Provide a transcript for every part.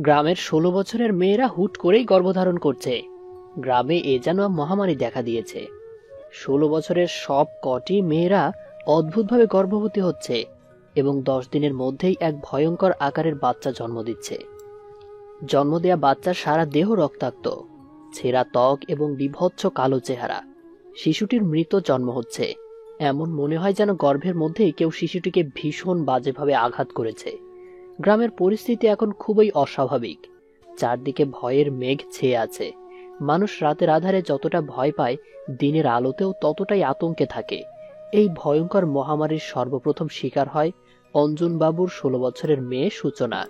গ্রামের ১৬ বছরের মেয়েরা হুট করেই গর্ভধারণ করছে। গ্রামে এ যেন মহামারী দেখা দিয়েছে। ১৬ বছরের সব কটি মেয়েরা অদ্ভুতভাবে গর্ভবতী হচ্ছে এবং ১০ দিনের মধ্যেই এক ভয়ঙ্কর আকারের বাচ্চা জন্ম দিচ্ছে। জন্ম দেয়া বাচ্চার সারা দেহ রক্তাক্ত, ছেঁড়া ত্বক এবং বিভৎস কালো চেহারা। শিশুটির মৃত জন্ম হচ্ছে। এমন মনে হয় যেন গর্ভের মধ্যেই কেউ শিশুটিকে ভীষণ বাজেভাবে আঘাত করেছে। গ্রামের পরিস্থিতি এখন খুবই অস্বাভাবিক। চারদিকে ভয়ের মেঘ ছেয়ে আছে। মানুষ রাতের আধারে যতটা ভয় পায়, দিনের আলোতেও ততটাই আতঙ্কে থাকে। এই ভয়ঙ্কর মহামারীর সর্বপ্রথম শিকার হয় অঞ্জন বাবুর ১৬ বছরের মেয়ে সূচনা।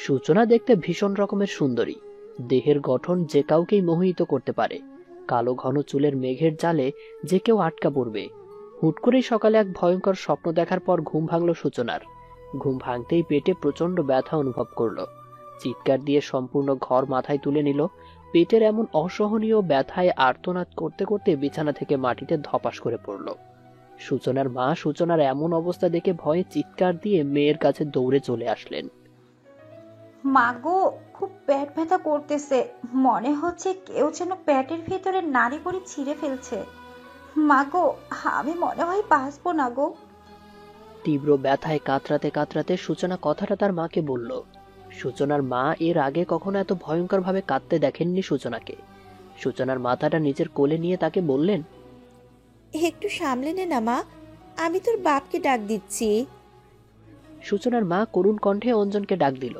সূচনা দেখতে ভীষণ রকমের সুন্দরী। দেহের গঠন যে কাউকেই মোহিত করতে পারে। কালো ঘন চুলের মেঘের জালে যে কেউ আটকা পড়বে। হুট করেই সকালে এক ভয়ঙ্কর স্বপ্ন দেখার পর ঘুম ভাঙল সূচনার। ঘুম ভাঙতেই পেটে প্রচন্ড ব্যথা অনুভব করল। চিৎকার দিয়ে সম্পূর্ণ ঘর মাথায় তুলে নিল। পেটের এমন অসহনীয় ব্যথায় আর্তনাদ করতে করতে বিছানা থেকে মাটিতে ধপাস করে পড়ল। সূচনার মা সূচনার এমন অবস্থা দেখে ভয়ে চিৎকার দিয়ে মেয়ের কাছে দৌড়ে চলে আসলেন। মাগো, খুব পেট ব্যথা করতেছে, মনে হচ্ছে কেউ যেন পেটের ভেতরে নাড়ি ভুড়ি ছিঁড়ে ফেলছে। মাগো, আমি মনে হয় বাঁচবো না গো। তীব্র ব্যথায় কাতরাতে কাতরাতে সূচনা কথাটা তার মাকে বলল। সূচনার মা এর আগে কখনো এত ভয়ঙ্কর ভাবে কাঁদতে দেখেননি সূচনাকে। সূচনার মাথাটা নিজের কোলে নিয়ে তাকে বললেন, একটু সামলে নে না মা, আমি তোর বাপকে ডাক দিচ্ছি। সূচনার মা করুণ কণ্ঠে অঞ্জনকে ডাক দিল।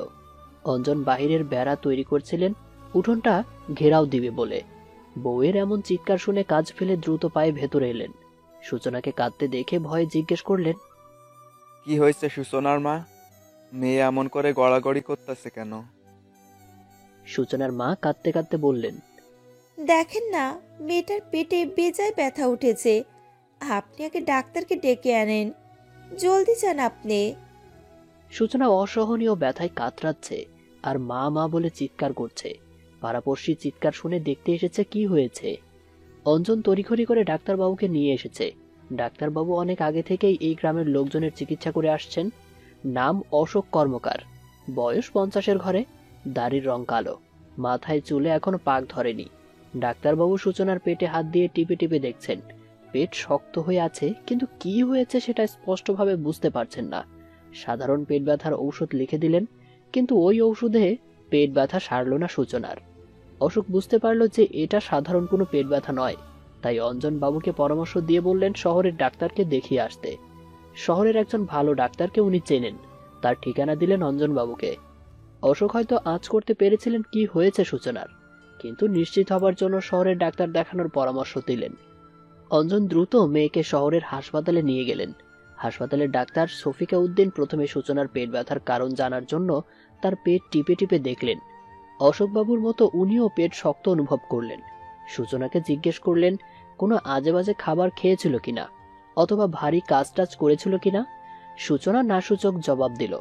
অঞ্জন বাহিরের বেড়া তৈরি করছিলেন উঠোনটা ঘেরাও দিবে বলে। বউয়ের এমন চিৎকার শুনে কাজ ফেলে দ্রুত পায়ে ভেতরে এলেন। সূচনাকে কাঁদতে দেখে ভয়ে জিজ্ঞেস করলেন, কি হয়েছে সূচনার মা? মেয়ে এমন করে গড়াগড়ি করতেছে কেন? সূচনার মা কাঁদতে কাঁদতে বললেন, দেখেন না, মেয়েটার পেটে বেজায় ব্যথা উঠেছে। আপনি আগে ডাক্তারকে ডেকে আনেন, জলদি যান আপনি। সূচনা অসহনীয় ব্যথায় কাতরাচ্ছে আর মা মা বলে চিৎকার করছে। পাড়াপড়শি চিৎকার শুনে দেখতে এসেছে কি হয়েছে। অঞ্জন তড়িঘড়ি করে ডাক্তারবাবুকে নিয়ে এসেছে। ডাক্তারবাবু অনেক আগে থেকেই এই গ্রামের লোকজনের চিকিৎসা করে আসছেন। নাম অশোক কর্মকার। বয়স ৫০-এর ঘরে। দাড়ির রং কালো। মাথায় চুলে এখনো পাক ধরেনি। ডাক্তারবাবু সূচনার পেটে হাত দিয়ে টিপে টিপে দেখছেন। পেট শক্ত হয়ে আছে, কিন্তু কি হয়েছে সেটা স্পষ্টভাবে বুঝতে পারছেন না। সাধারণ পেট ব্যথার ঔষধ লিখে দিলেন, কিন্তু ওই ঔষধে পেট ব্যথা সারল না সূচনার। অশোক বুঝতে পারল যে এটা সাধারণ কোনো পেট ব্যথা নয়। তাই অঞ্জন বাবুকে পরামর্শ দিয়ে বললেন শহরের ডাক্তারকে দেখিয়ে আসতে। শহরের একজন ভালো ডাক্তারকে উনি চেনেন। তার ঠিকানা দিলেন অঞ্জন বাবুকে। অশোক হয়তো আঁচ করতে পেরেছিলেন কি হয়েছে সূচনার, কিন্তু নিশ্চিত হবার জন্য শহরের ডাক্তার দেখানোর পরামর্শ দিলেন। অঞ্জন দ্রুত মেয়েকে শহরের হাসপাতালে নিয়ে গেলেন। হাসপাতালের ডাক্তার শফিকা উদ্দিন প্রথমে সূচনার পেট ব্যথার কারণ জানার জন্য তার পেট টিপে টিপে দেখলেন। অশোকবাবুর মতো উনিও পেট শক্ত অনুভব করলেন। সূচনাকে জিজ্ঞেস করলেন কোনো আজে বাজে খাবার খেয়েছিল কিনা, অথবা ভারী কাজ টাজ করেছিল কিনা। সূচনা না সূচক জবাব দিল।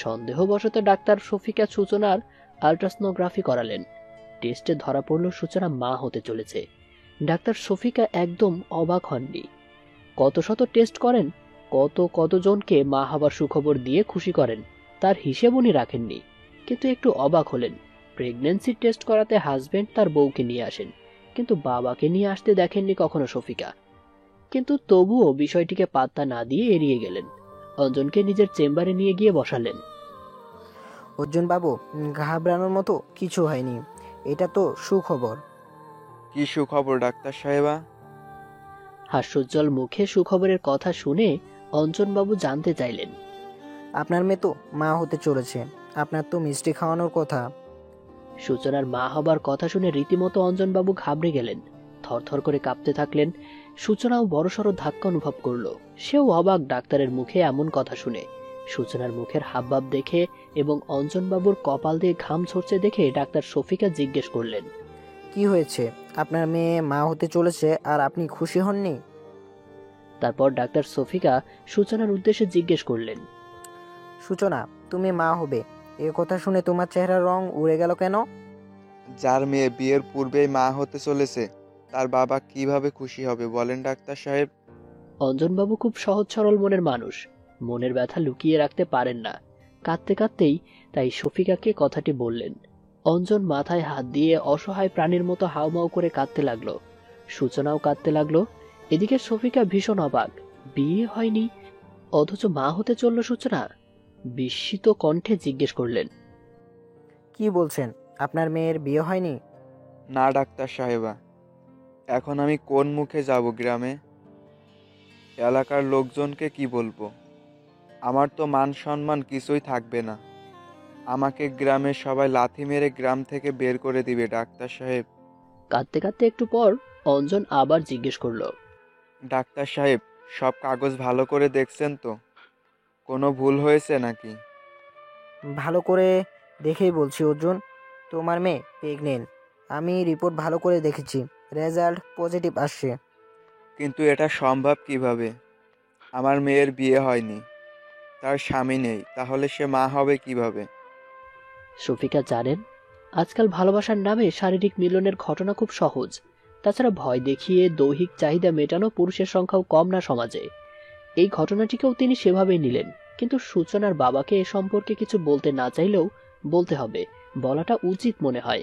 সন্দেহবশত ডাক্তার শফিকা সূচনার আল্ট্রাসনোগ্রাফি করালেন। টেস্টে ধরা পড়ল সূচনা মা হতে চলেছে। ডাক্তার শফিকা একদম অবাক হননি। কত শত টেস্ট করেন, কতজনকে মা হবার সুখবর দিয়ে খুশি করেন, তার হিসেব উনি রাখেননি। কিন্তু একটু অবাক হলেন। প্রেগন্যান্সি টেস্ট করাতে হাজবেন্ড তার বউকে নিয়ে আসেন, কিন্তু বাবাকে নিয়ে আসতে দেখেননি কখনো শফিকা। কিন্তু তবুও বিষয়টিকে পাত্তা না দিয়ে এড়িয়ে গেলেন। অঞ্জনকে নিজের চেম্বারে নিয়ে গিয়ে বসালেন। অর্জুন বাবু, ঘাবড়ানোর মতো কিছু হয়নি, এটা তো সুখবর। কি সুখবর ডাক্তার সাহেবা? হাস্যোজ্জ্বল মুখে সুখবরের কথা শুনে অঞ্জনবাবু জানতে চাইলেন, আপনার মেয়ে তো মা হতে চলেছে, আপনার তো মিষ্টি খাওয়ানোর কথা। সূচনার মা হবার কথা শুনে রীতিমতো অঞ্জনবাবু ঘাবড়ে গেলেন, থরথর করে কাঁপতে থাকলেন। সূচনাও বড়সড় ধাক্কা অনুভব করলো। সেও অবাক ডাক্তারের মুখে এমন কথা শুনে। সূচনার মুখের হাবভাব দেখে এবং অঞ্জনবাবুর কপাল দিয়ে ঘাম ঝরছে দেখে ডাক্তার শফিকা জিজ্ঞেস করলেন, কি হয়েছে? আপনার মেয়ে মা হতে চলেছে আর আপনি খুশি হননি? তারপর ডাক্তার শফিকা সূচনার উদ্দেশ্যে জিজ্ঞেস করলেন, সূচনা, তুমি মা হবে, এ কথা শুনে তোমার চেহারার রং উড়ে গেল কেন? যার মেয়ে বিয়ের পূর্বেই মা হতে চলেছে তার বাবা কিভাবে খুশি হবে বলেন ডাক্তার সাহেব? অঞ্জনবাবু খুব সহজ সরল মনের মানুষ। মনের ব্যথা লুকিয়ে রাখতে পারেন না। কাঁদতে কাঁদতেই তাই শফিকাকে কথাটি বললেন। অঞ্জন মাথায় হাত দিয়ে অসহায় প্রাণীর মতো হাউমাউ করে কাঁদতে লাগলো। সূচনাও কাঁদতে লাগলো। এদিকে শফিকা ভীষণ অবাক, বিয়ে হয়নি অথচ মা হতে চলল সূচনা। বিস্মিত কণ্ঠে জিজ্ঞেস করলেন, কি বলছেন, আপনার মেয়ের বিয়ে হয়নি? না ডাক্তার সাহেবা, এখন আমি কোন মুখে যাব গ্রামে? এলাকার লোকজনকে কি বলবো? আমার তো মান সম্মান কিছুই থাকবে না। আমাকে গ্রামের সবাই লাথি মেরে গ্রাম থেকে বের করে দিবে ডাক্তার সাহেব। কাঁদতে কাঁদতে একটু পর অঞ্জন আবার জিজ্ঞেস করলো, ডাক্তার সাহেব, সব কাগজ ভালো করে দেখছেন তো? কোনো ভুল হয়েছে নাকি? ভালো করে দেখেই বলছি অর্জুন, তোমার মেয়ে প্রেগনেন্ট। আমি রিপোর্ট ভালো করে দেখেছি, রেজাল্ট পজিটিভ আসছে। কিন্তু এটা সম্ভব কিভাবে? আমার মেয়ের বিয়ে হয়নি, তার স্বামী নেই, তাহলে সে মা হবে কিভাবে? শফিকা জানেন, আজকাল ভালোবাসার নামে শারীরিক মিলনের ঘটনা খুব সহজ। তাছাড়া ভয় দেখিয়ে দৈহিক চাহিদা মেটানো পুরুষের সংখ্যাও কম না সমাজে। এই ঘটনাটিকেও তিনি সেভাবেই নিলেন। কিন্তু সূচনার বাবাকে এ সম্পর্কে কিছু বলতে না চাইলেও বলতে হবে, বলাটা উচিত মনে হয়।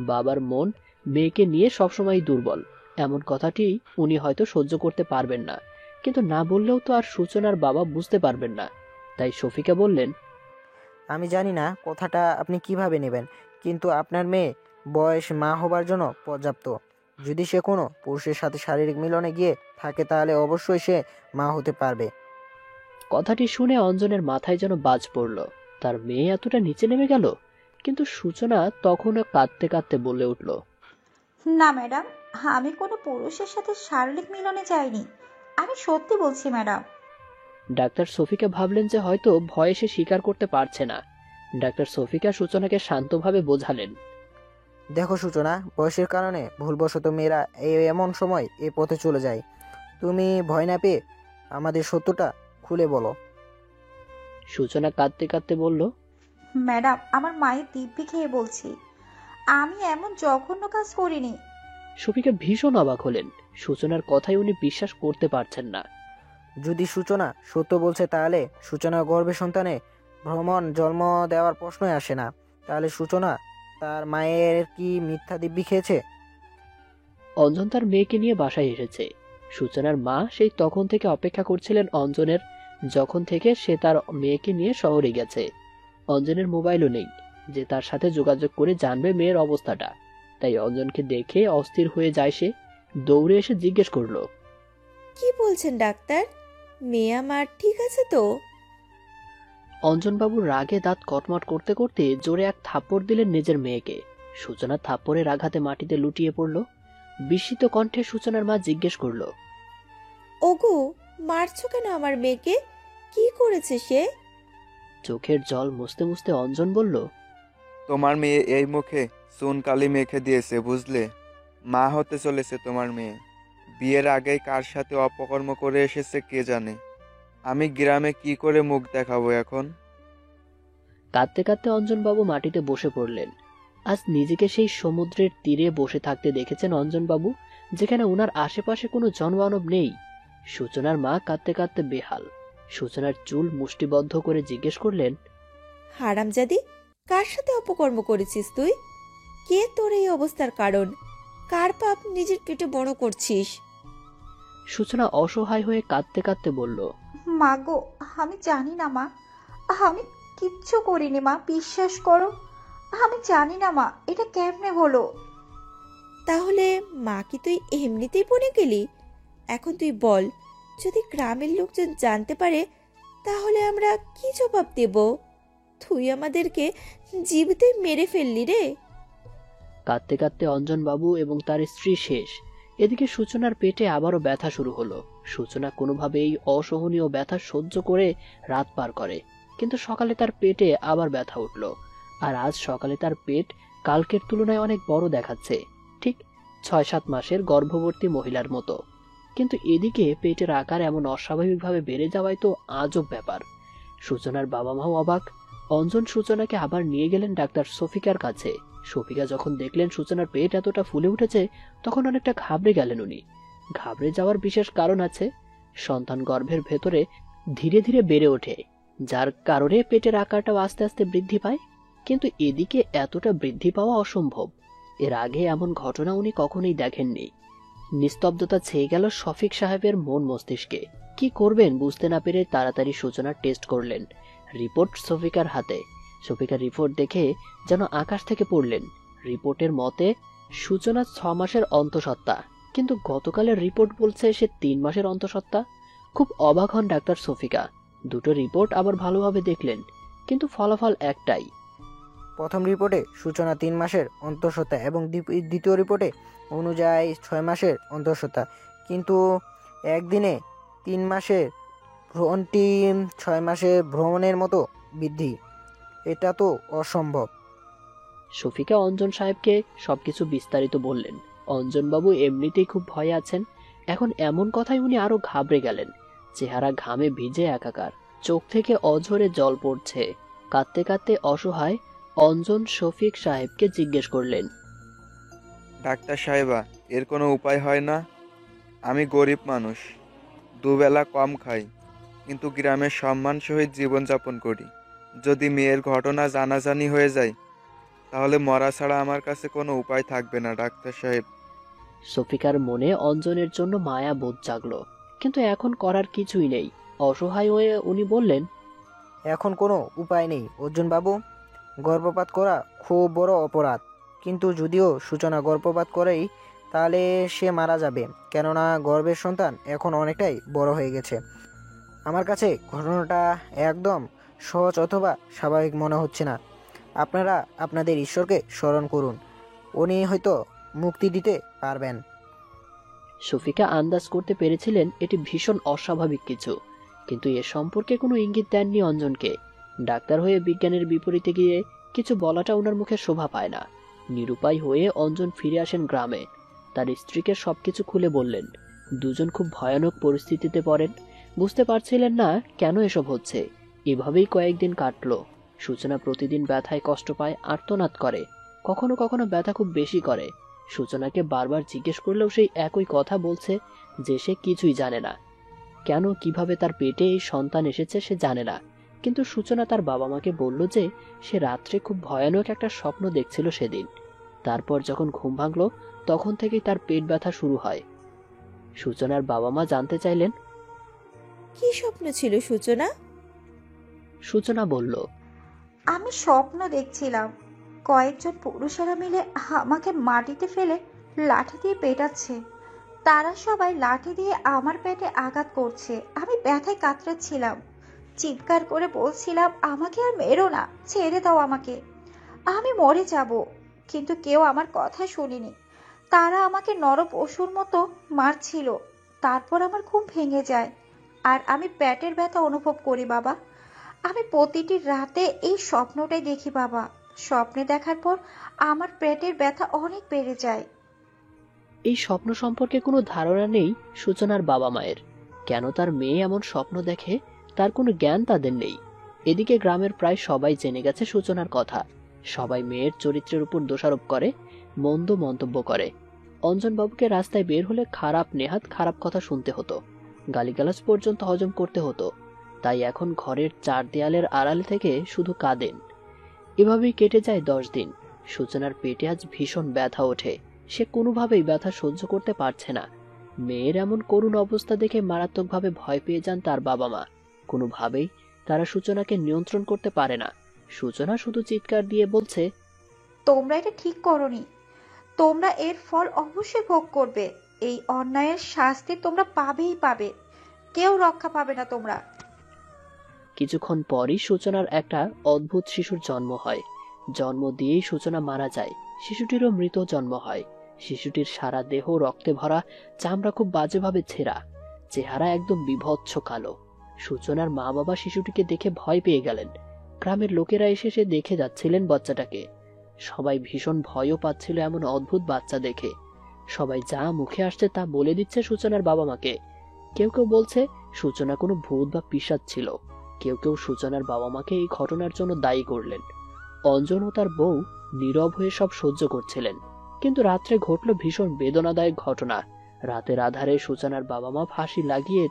বাবার মন মেয়েকে নিয়ে সবসময় দুর্বল, এমন কথাটি উনি হয়তো সহ্য করতে পারবেন না। কিন্তু না বললেও তো আর সূচনার বাবা বুঝতে পারবেন না। তাই শফিকা বললেন, আমি জানি না কথাটা আপনি কিভাবে নেবেন, কিন্তু আপনার মেয়ে বয়স মা হবার জন্য পর্যাপ্ত। যদি সে কোনো পুরুষের সাথে শারীরিক মিলনে গিয়ে থাকে তাহলে অবশ্যই সে মা হতে পারবে। কথাটি শুনে অঞ্জনের মাথায় যেন বাজ পড়ল। তার মেয়ে এতটা নিচে নেমে গেল। কিন্তু সূচনা তখনও কাঁদতে কাঁদতে বলে উঠল, না ম্যাডাম, আমি কোনো পুরুষের সাথে শারীরিক মিলনে যাইনি। আমি সত্যি বলছি ম্যাডাম। ডাক্তার শফিকা ভাবলেন যে হয়তো ভয়ে সে স্বীকার করতে পারছে না। ডাক্তার শফিকা সূচনাকে শান্তভাবে বোঝালেন, দেখো সূচনা, বয়সের কারণে ভুলবশত মেয়েরা এমন সময় এ পথে চলে যায়। তুমি ভয় না পেয়ে আমাদের সত্যটা খুলে বলো। সূচনা কাঁদতে কাঁদতে বলল, ম্যাডাম, আমার মায়ের দিব্যি খেয়ে বলছি, আমি এমন জঘন্য কাজ করিনি। শফিকা ভীষণ অবাক হলেন। সূচনার কথাই উনি বিশ্বাস করতে পারছেন না। যদি সূচনা সত্য বলছে তাহলে সূচনা গর্ভে সন্তানে ভ্রমণ জন্ম দেওয়ার প্রশ্নই আসে না। তাহলে সূচনা তার মায়ের কি মিথ্যা দিব্যি খেয়েছে? অঞ্জন তার মেয়েকে নিয়ে বাসায় এসেছে। সূচনার মা সেই তখন থেকে অপেক্ষা করছিলেন অঞ্জনের, যখন থেকে সে তার মেয়েকে নিয়ে শহরে গেছে। অঞ্জনের মোবাইলও নেই যে তার সাথে যোগাযোগ করে জানবে মেয়ের অবস্থাটা। তাই অঞ্জনকে দেখে অস্থির হয়ে যায় সে। দৌড়ে এসে জিজ্ঞেস করলো, কি বলছেন ডাক্তার, মেয়ে আমার ঠিক আছে তো? অঞ্জনবাবু রাগে দাঁত কটমট করতে করতে জোরে এক থাপ্পড় দিলেন নিজের মেয়েকে। সূচনা থাপ্পড়ের আঘাতে মাটিতে লুটিয়ে পড়ল। বিস্মিত কণ্ঠে সূচনার মা জিজ্ঞেস করলো, ওগো, মারছো কেন আমার মেয়েকে? কি করেছে সে? চোখের জল মুছতে মুছতে অঞ্জন বলল, তোমার মেয়ে এই মুখে চুনকালি মেখে দিয়েছে, বুঝলে? মা হতে চলেছে তোমার মেয়ে। বিয়ের আগেই কার সাথে অপকর্ম করে এসেছে কে জানে। আমি গ্রামে কি করে মুখ দেখাবো এখন? কাঁদতে কাঁদতে অঞ্জনবাবু মাটিতে বসে পড়লেন। আজ নিজেকে সেই সমুদ্রের তীরে বসে থাকতে দেখেছেন অঞ্জনবাবু, যেখানে ওনার আশেপাশে কোনো জনমানব নেই। সূচনার মা কাঁদতে কাঁদতে বেহাল। সূচনার চুল মুষ্টিবদ্ধ করে জিজ্ঞেস করলেন, হারামজাদি, কার সাথে অপকর্ম করেছিস তুই? কে তোর এই অবস্থার কারণ? কার পাপ নিজের পেটে বড় করছিস? সূচনা অসহায় হয়ে কাঁদতে কাঁদতে বলল, মা গো, আমি জানি না মা, আমি কিচ্ছু করিনি মা, বিশ্বাস করো। আমি জানি না মা, এটা কেমনে হলো। তাহলে মা কি তুই এমনিতেই বনে গেলি? এখন তুই বল, যদি গ্রামের লোকজন জানতে পারে তাহলে আমরা কি জবাব দেব? তুই আমাদেরকে জীবিতই মেরে ফেললি রে। কাঁদতে কাঁদতে অঞ্জনবাবু এবং তার স্ত্রী শেষ। এদিকে সূচনার পেটে আবারও ব্যথা শুরু হলো। সূচনা কোনোভাবে এই অসহনীয় ব্যথা সহ্য করে রাত পার করে। কিন্তু সকালে তার পেটে আবার ব্যথা উঠল। আর আজ সকালে তার পেট কালকের তুলনায় অনেক বড় দেখাচ্ছে, ঠিক ৬-৭ মাসের গর্ভবতী মহিলার মতো। কিন্তু এদিকে পেটের আকার এমন অস্বাভাবিকভাবে বেড়ে যাওয়ায় তো আজব ব্যাপার। সূচনার বাবা মাও অবাক। অঞ্জন সূচনাকে আবার নিয়ে গেলেন ডাক্তার শফিকার কাছে। শফিকা যখন দেখলেন সূচনার পেট এতটা ফুলে উঠেছে, তখন অনেকটা ঘাবড়ে গেলেন উনি। ঘাবড়ে যাওয়ার বিশেষ কারণ আছে। সন্তান গর্ভের ভেতরে ধীরে ধীরে বেড়ে ওঠে, যার কারণে পেটের আকারটাও আস্তে আস্তে বৃদ্ধি পায়। কিন্তু এদিকে এতটা বৃদ্ধি পাওয়া অসম্ভব। এর আগে এমন ঘটনা উনি কখনোই দেখেননি। নিস্তব্ধতা ছেয়ে গেল শফিক সাহেবের মন মস্তিষ্কে। কি করবেন বুঝতে না পেরে তাড়াতাড়ি সূচনার টেস্ট করলেন। রিপোর্ট শফিকার হাতে। শফিকার রিপোর্ট দেখে যেন আকাশ থেকে পড়লেন। রিপোর্টের মতে সূচনা 6 মাসের অন্তঃসত্ত্বা, কিন্তু গতকালের রিপোর্ট বলছে সে 3 মাসের অন্তঃসত্ত্বা। খুব অবাক হন ডাক্তার শফিকা। দুটো রিপোর্ট আবার ভালোভাবে দেখলেন, কিন্তু ফলাফল একটাই। প্রথম রিপোর্টে সূচনা 3 মাসের অন্তঃসত্ত্বা এবং দ্বিতীয় রিপোর্টে অনুযায়ী 6 মাসের অন্তঃসত্ত্বা, কিন্তু একদিনে 3 মাসের ভ্রূণটি 6 মাসের ভ্রমণের মতো বৃদ্ধি, এটা তো অসম্ভব। শফিকা অঞ্জন সাহেবকে সবকিছু বিস্তারিত বললেন। অঞ্জনবাবু এমনিতেই খুব ভয়ে আছেন, এখন এমন কথায় উনি আরো ঘাবড়ে গেলেন। চেহারা ঘামে ভিজে একাকার, চোখ থেকে অঝরে জল পড়ছে। কাঁদতে কাঁদতে অসহায় অঞ্জন শফিক সাহেবকে জিজ্ঞেস করলেন, ডাক্তার সাহেবা, এর কোনো উপায় হয় না? আমি গরিব মানুষ, দুবেলা কম খাই, কিন্তু গ্রামের সম্মান সহিত জীবনযাপন করি। যদি মেয়ের ঘটনা জানাজানি হয়ে যায়, তাহলে মরা ছাড়া আমার কাছে কোনো উপায় থাকবে না ডাক্তার সাহেব। শফিকার মনে অঞ্জনের জন্য মায়া বোধ জাগলো, কিন্তু এখন করার কিছুই নেই। অসহায় হয়ে উনি বললেন, এখন কোনো উপায় নেই অর্জুন বাবু, গর্ভপাত করা খুব বড় অপরাধ। কিন্তু যদিও সূচনা গর্ভপাত করেই, তাহলে সে মারা যাবে, কেননা গর্ভের সন্তান এখন অনেকটাই বড় হয়ে গেছে। আমার কাছে ঘটনাটা একদম সহজ অথবা স্বাভাবিক মনে হচ্ছে না। আপনারা আপনাদের ঈশ্বরকে স্মরণ করুন, উনি হয়তো মুক্তি দিতে পারবেন। শফিকা আন্দাজ করতে পেরেছিলেন এটি ভীষণ অস্বাভাবিক কিছু, কিন্তু এ সম্পর্কে কোনো ইঙ্গিত দেননি অঞ্জনকে। ডাক্তার হয়ে বিজ্ঞানের বিপরীতে গিয়ে কিছু বলাটা ওনার মুখে শোভা পায় না। নিরুপায় হয়ে অঞ্জন ফিরে আসেন গ্রামে। তার স্ত্রীকে সবকিছু খুলে বললেন। দুজন খুব ভয়ানক পরিস্থিতিতে পড়েন, বুঝতে পারছিলেন না কেন এসব হচ্ছে। এভাবেই কয়েকদিন কাটলো। সূচনা প্রতিদিন ব্যথায় কষ্ট পায়, আর্তনাদ করে, কখনো কখনো ব্যথা খুব বেশি করে। সূচনাকে বারবার জিজ্ঞেস করলেও সেই একই কথা বলছে যে সে কিছুই জানে না। কেন কিভাবে তার পেটে এই সন্তান এসেছে সে জানে না। কিন্তু সূচনা তার বাবা মাকে বলল যে সে রাত্রে খুব ভয়ানক একটা স্বপ্ন দেখছিল সেদিন। তারপর যখন ঘুম ভাঙল তখন থেকেই তার পেট ব্যথা শুরু হয়। সূচনার বাবা মা জানতে চাইলেন, কি স্বপ্ন ছিল সূচনা? সূচনা বলল, আমি স্বপ্ন দেখছিলাম কয়েকজন পুরুষেরা মিলে আমাকে মাটিতে ফেলে লাঠি দিয়ে পেটাচ্ছে। তারা সবাই লাঠি দিয়ে আমার পেটে আঘাত করছে। আমি ব্যথায় কাতরাচ্ছিলাম, চিৎকার করে বলছিলাম, আমাকে আর মেরো না, ছেড়ে দাও আমাকে, আমি মরে যাব। কিন্তু কেউ আমার কথা শুনিনি। তারা আমাকে নরপশুর মতো মারছিল। তারপর আমার ঘুম ভেঙে যায় আর আমি পেটের ব্যথা অনুভব করি বাবা। আমি প্রতিটি রাতে এই স্বপ্নটাই দেখি বাবা। স্বপ্নে দেখার পর আমার পেটের ব্যথা অনেক বেড়ে যায়। এই স্বপ্ন সম্পর্কে কোনো ধারণা নেই সূচনার বাবা মায়ের। কেন তার মেয়ে এমন স্বপ্ন দেখে তার কোনো জ্ঞান তাদের নেই। এদিকে গ্রামের প্রায় সবাই জেনে গেছে সূচনার কথা। সবাই মেয়ের চরিত্রের উপর দোষারোপ করে, মন্দ মন্তব্য করে। অঞ্জনবাবুকে রাস্তায় বের হলে খারাপ নেহাত খারাপ কথা শুনতে হতো, গালিগালাজ পর্যন্ত হজম করতে হতো। তাই এখন ঘরের 4 দেয়ালের আড়াল থেকে শুধু কাঁদেন। এভাবেই কেটে যায় 10 দিন। সূচনার পেটে আজ ভীষণ ব্যথা ওঠে। সে কোনোভাবেই ব্যথা সহ্য করতে পারছে না। মেয়ের এমন করুণ অবস্থা দেখে মারাত্মকভাবে ভয় পেয়ে যান তার বাবা মা। কোনোভাবেই তারা সূচনাকে নিয়ন্ত্রণ করতে পারে না। সূচনা শুধু চিৎকার দিয়ে বলছে, তোমরা এটা ঠিক করনি, তোমরা এর ফল অবশ্যই ভোগ করবে। এই অন্যায়ের শাস্তি তোমরা পাবেই পাবে, কেউ রক্ষা পাবে না তোমরা। কিছুক্ষণ পরই সূচনার একটা অদ্ভুত শিশুর জন্ম হয়। জন্ম দিয়েই সূচনা মারা যায়। শিশুটিরও মৃত জন্ম হয়। শিশুটির সারা দেহ রক্তে ভরা, চামড়া খুব বাজেভাবে ছেঁড়া, চেহারা একদম বিভৎস কালো। সূচনার মা বাবা শিশুটিকে দেখে ভয় পেয়ে গেলেন। গ্রামের লোকেরা এসে সে দেখে যাচ্ছিলেন বাচ্চাটাকে। সবাই ভীষণ ভয়ও পাচ্ছিল এমন অদ্ভুত বাচ্চা দেখে। সবাই যা মুখে আসছে তা বলে দিচ্ছে সূচনার বাবা মাকে। কেউ কেউ বলছে সূচনা কোনো ভূত বা পিশাচ ছিল। কেউ কেউ সূচনার বাবা মাকে এই ঘটনার জন্য দায়ী করলেন। অঞ্জন ও তার বউ নীরব হয়ে সব সহ্য করছিলেন। কিন্তু রাত্রে ঘটল ভীষণ বেদনাদায়ক ঘটনা। রাতের আধারে সূচনার বাবা মা ফাঁসি লাগিয়ে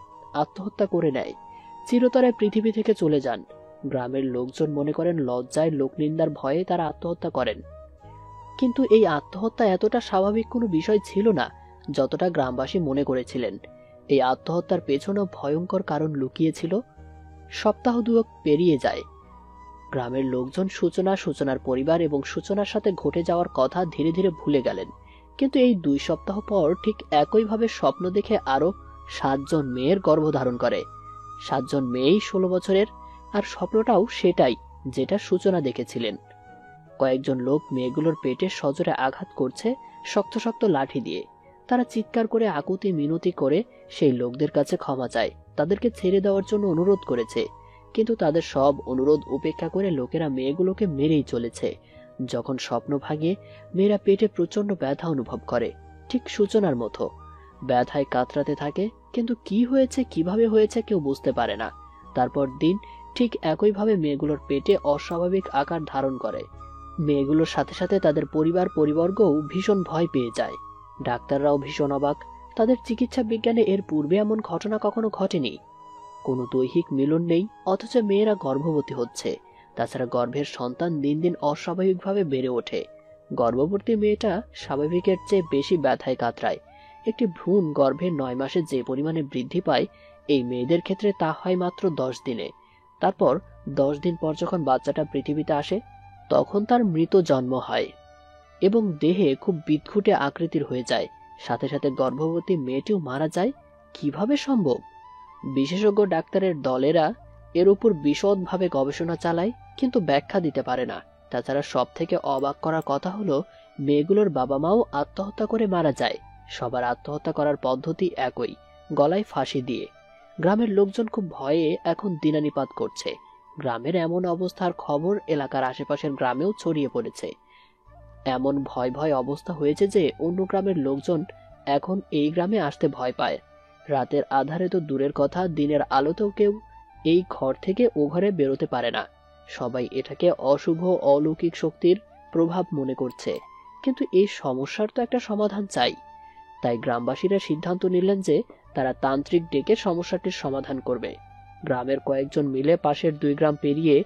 আত্মহত্যা করে নেয়। চিরতরে পৃথিবী থেকে চলে যান। গ্রামের লোকজন মনে করেন লজ্জায়, লোকনিন্দার ভয়ে তারা আত্মহত্যা করেন। কিন্তু এই আত্মহত্যা এতটা স্বাভাবিক কোনো বিষয় ছিল না যতটা গ্রামবাসী মনে করেছিলেন। এই আত্মহত্যার পেছনেও ভয়ঙ্কর কারণ লুকিয়েছিল। সপ্তাহ দুয়েক পেরিয়ে যায়। গ্রামের লোকজন সূচনার পরিবার এবং সূচনার সাথে ঘটে যাওয়ার কথা ধীরে ধীরে ভুলে গেলেন। কিন্তু এই 2 সপ্তাহ পর ঠিক একইভাবে স্বপ্ন দেখে আরো 7 জন মেয়ের গর্ভধারণ করে। 7 জন মেয়েই 16 বছরের, আর স্বপ্নটাও সেটাই যেটা সূচনা দেখেছিলেন। কয়েকজন লোক মেয়েগুলোর পেটে সজোরে আঘাত করছে শক্ত শক্ত লাঠি দিয়ে। তারা চিৎকার করে আকুতি মিনতি করে সেই লোকদের কাছে ক্ষমা চায়, তাদেরকে ছেড়ে দেওয়ার জন্য অনুরোধ করেছে। কিন্তু তাদের সব অনুরোধ উপেক্ষা করে লোকেরা মেয়েগুলোকে মেরেই চলেছে। যখন স্বপ্ন ভাঙে, মেয়েরা পেটে প্রচন্ড ব্যথা অনুভব করে, ঠিক সূচনার মতো। ব্যথায় কাতরাতে থাকে, কিন্তু কি হয়েছে, কিভাবে হয়েছে কেউ বুঝতে পারে না। তারপর দিন ঠিক একইভাবে মেয়েগুলোর পেটে অস্বাভাবিক আকার ধারণ করে। মেয়েগুলোর সাথে সাথে তাদের পরিবর্গও ভীষণ ভয় পেয়ে যায়। ডাক্তাররাও ভীষণ অবাক। তাদের চিকিৎসা বিজ্ঞানে এর পূর্বে এমন ঘটনা কখনো ঘটেনি। কোনো দৈহিক মিলন নেই, অথচ মেয়েরা গর্ভবতী হচ্ছে। তাছাড়া গর্ভের সন্তান দিন দিন অস্বাভাবিকভাবে বেড়ে ওঠে। গর্ভবতী মেয়েটা স্বাভাবিকের চেয়ে বেশি ব্যথায় কাতরায়। একটি ভ্রূণ গর্ভের 9 মাসে যে পরিমাণে বৃদ্ধি পায়, এই মেয়েদের ক্ষেত্রে তা হয় মাত্র 10 দিনে। তারপর 10 দিন পর যখন বাচ্চাটা পৃথিবীতে আসে, তখন তার মৃত জন্ম হয় এবং দেহে খুব বিদঘুটে আকৃতির হয়ে যায়। সাথে সাথে গর্ভবতী মেয়েটিও মারা যায়। কিভাবে সম্ভব? বিশেষজ্ঞ ডাক্তারের দলেরা এর উপর বিশদভাবে গবেষণা চালায়, কিন্তু ব্যাখ্যা দিতে পারে না। তাছাড়া সব থেকে অবাক করার কথা হলো, মেয়েগুলোর বাবা মাও আত্মহত্যা করে মারা যায়। সবার আত্মহত্যা করার পদ্ধতি একই, গলায় ফাঁসি দিয়ে। গ্রামের লোকজন খুব ভয়ে এখন দিনানিপাত করছে। গ্রামের এমন অবস্থার খবর এলাকার আশেপাশের গ্রামেও ছড়িয়ে পড়েছে। এমন ভয় ভয় অবস্থা হয়েছে যে অন্য গ্রামের লোকজন এখন এই গ্রামে আসতে ভয় পায়। রাতের আধারে তো দূরের কথা, দিনের আলোতেও কেউ এই ঘর থেকে ও ঘরে বেরোতে পারে না। সবাই এটাকে অশুভ, অলৌকিক শক্তির প্রভাব মনে করছে। কিন্তু এই সমস্যার তো একটা সমাধান চাই। তাই গ্রামবাসীরা সিদ্ধান্ত নিলেন যে তারা তান্ত্রিক ডেকে সমস্যাটির সমাধান করবে। গ্রামের কয়েকজন মিলে পাশের 2 গ্রাম পেরিয়ে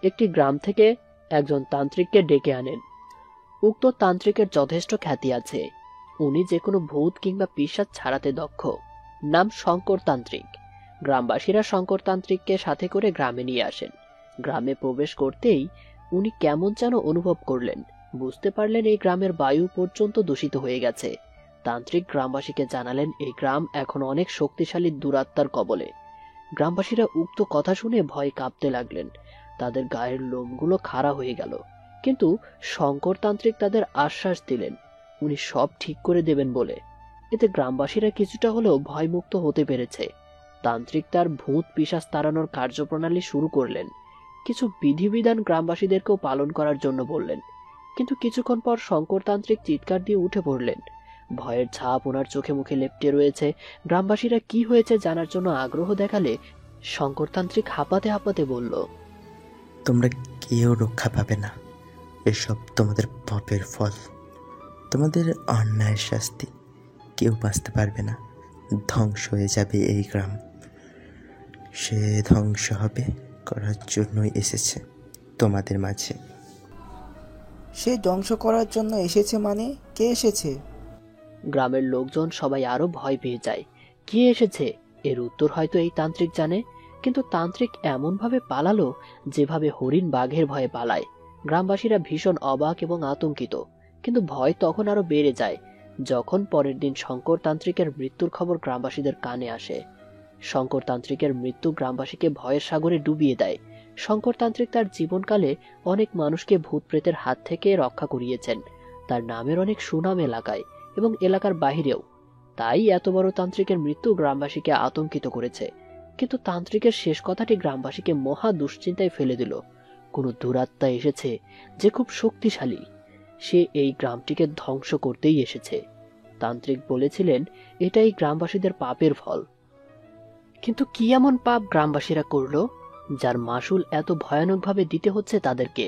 একটি গ্রাম থেকে একজন তান্ত্রিককে ডেকে আনেন। উক্ত তান্ত্রিকের যথেষ্ট খ্যাতি আছে। উনি যে কোনো ভূত কিংবা পিশাচ ছাড়াতে দক্ষ। নাম শঙ্কর তান্ত্রিক। গ্রামবাসীরা শঙ্কর তান্ত্রিককে সাথে করে গ্রামে নিয়ে আসেন। গ্রামে প্রবেশ করতেই উনি কেমন যেন অনুভব করলেন। বুঝতে পারলেন এই গ্রামের বায়ু পর্যন্ত দূষিত হয়ে গেছে। তান্ত্রিক গ্রামবাসীকে জানালেন এই গ্রাম এখন অনেক শক্তিশালী দুরাত্মার কবলে। গ্রামবাসীরা উক্ত কথা শুনে ভয় কাঁপতে লাগলেন। তাদের গায়ের লোমগুলো খাড়া হয়ে গেল। কিন্তু শঙ্কর তান্ত্রিক তাদের আশ্বাস দিলেন উনি সব ঠিক করে দেবেন বলে। এতে গ্রামবাসীরা কিছুটা হলেও ভয়মুক্ত হতে পেরেছে। তান্ত্রিক তার ভূত পিশাচ তাড়ানোর কার্যপ্রণালী শুরু করলেন। কিছু বিধিবিধান গ্রামবাসীদেরকেও পালন করার জন্য বললেন। কিন্তু কিছুক্ষণ পর শঙ্কর তান্ত্রিক চিৎকার দিয়ে উঠে পড়লেন। ভয়ের ছাপ ওনার চোখে মুখে লেপ্টে রয়েছে। গ্রামবাসীরা কি হয়েছে জানার জন্য আগ্রহ দেখালে শঙ্কর তান্ত্রিক হাঁপাতে হাঁপাতে বলল, তোমরা কেউ রক্ষা পাবে না। এসব তোমাদের পাপের ফল, তোমাদের অন্যায়ের শাস্তি। কেউ বাঁচতে পারবে না। ধ্বংস হয়ে যাবে এই গ্রাম। সে ধ্বংস হবে করার জন্যই এসেছে তোমাদের মাঝে। সে ধ্বংস করার জন্য এসেছে মানে কে এসেছে? গ্রামের লোকজন সবাই আরো ভয় পেয়ে যায়। কে এসেছে এর উত্তর হয়তো এই তান্ত্রিক জানে। কিন্তু তান্ত্রিক এমন ভাবে পালালো যেভাবে হরিণ বাঘের ভয়ে পালায়। গ্রামবাসীরা ভীষণ অবাক এবং আতঙ্কিত। কিন্তু ভয় তখন আরো বেড়ে যায় যখন পরের দিন শঙ্কর তান্ত্রিকের মৃত্যুর খবর গ্রামবাসীদের কানে আসে। শঙ্কর তান্ত্রিকের মৃত্যু গ্রামবাসীকে ভয়ের সাগরে ডুবিয়ে দেয়। শঙ্কর তান্ত্রিক তার জীবনকালে অনেক মানুষকে ভূত প্রেতের হাত থেকে রক্ষা করিয়েছেন। তার নামের অনেক সুনাম এলাকায় এবং এলাকার বাহিরেও। তাই এত বড় তান্ত্রিকের মৃত্যু গ্রামবাসীকে আতঙ্কিত করেছে। কিন্তু তান্ত্রিকের শেষ কথাটি গ্রামবাসীকে মহা দুশ্চিন্তায় ফেলে দিল। কোনো দুরাত্মা এসেছে যে খুব শক্তিশালী। সে এই গ্রামটিকে ধ্বংস করতেই এসেছে। তান্ত্রিক বলেছিলেন এটাই গ্রামবাসীদের পাপের ফল। কিন্তু কি এমন পাপ গ্রামবাসীরা করলো যার মাসুল এত ভয়ানকভাবে দিতে হচ্ছে তাদেরকে?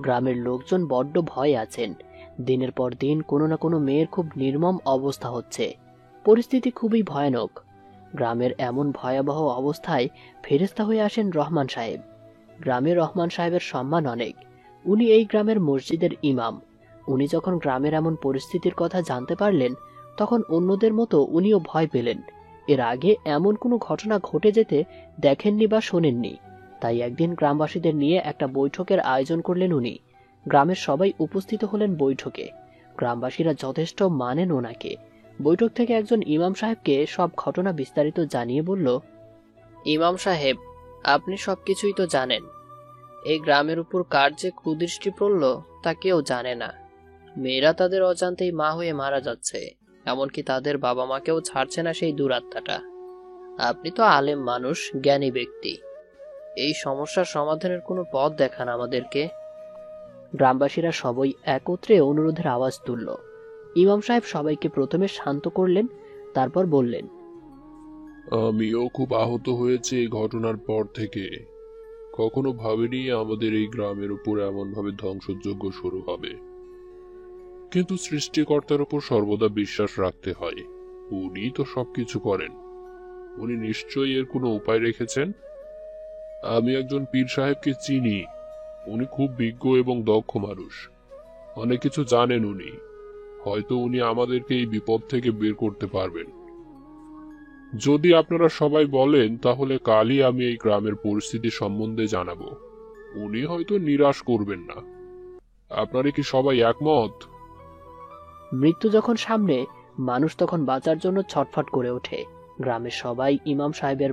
গ্রামের লোকজন বড্ড ভয়ে আছেন। দিনের পর দিন কোনো না কোনো মেয়ের খুব নির্মম অবস্থা হচ্ছে। পরিস্থিতি খুবই ভয়ানক। গ্রামের এমন ভয়াবহ অবস্থায় ফেরেশতা হয়ে আসেন রহমান সাহেব। গ্রামে রহমান সাহেবের সম্মান অনেক। উনি এই গ্রামের মসজিদের ইমাম। উনি যখন গ্রামের এমন পরিস্থিতির কথা জানতে পারলেন, তখন অন্যদের মতো উনিও ভয় পেলেন। এর আগে এমন কোনো ঘটনা ঘটে যেতে দেখেননি বা শোনেননি। তাই একদিন গ্রামবাসীদের নিয়ে একটা বৈঠকের আয়োজন করলেন উনি। গ্রামের সবাই উপস্থিত হলেন বৈঠকে। গ্রামবাসীরা যথেষ্ট মানেন ওনাকে। বৈঠক থেকে একজন ইমাম সাহেবকে সব ঘটনা বিস্তারিত জানিয়ে বলল, ইমাম সাহেব, আপনি সবকিছুই তো জানেন। এই গ্রামের উপর কার যে কুদৃষ্টি পড়ল তা কেউ জানে না। মেয়েরা তাদের অজান্তেই মা হয়ে মারা যাচ্ছে, এমনকি তাদের বাবা মাকেও ছাড়ছে না সেই দুরাত্মাটা। আপনি তো আলেম মানুষ, জ্ঞানী ব্যক্তি, এই সমস্যার সমাধানের কোনো পথ দেখান আমাদেরকে। গ্রামবাসীরা সবাই একত্রে অনুরোধের আওয়াজ তুলল। ইমাম সাহেব সবাইকে প্রথমে শান্ত করলেন, তারপর বললেন, আমিও খুব আহত হয়েছে এই ঘটনার পর থেকে। কখনো ভাবিনি আমাদের এই গ্রামের উপর এমনভাবে ধ্বংসযজ্ঞ শুরু হবে। কিন্তু সৃষ্টিকর্তার উপর সর্বদা বিশ্বাস রাখতে হয়। উনি তো সবকিছু করেন। উনি নিশ্চয়ই এর কোনো উপায় রেখেছেন। আমি একজন পীর সাহেবকে চিনি। উনি খুব বিজ্ঞ এবং দক্ষ মানুষ। অনেক কিছু জানেন উনি। হয়তো উনি আমাদেরকে এই বিপদ থেকে বের করতে পারবেন। যদি আপনারা সবাই বলেন, তাহলে কালই আমি এই গ্রামের পরিস্থিতি সম্বন্ধে জানাবো। উনি হয়তো নিরাশ করবেন না। আপনারা কি সবাই একমত? মৃত্যু যখন সামনে, মানুষ তখন বাঁচার জন্য ছটফট করে ওঠে। গ্রামের সবাই ইমাম সাহেবের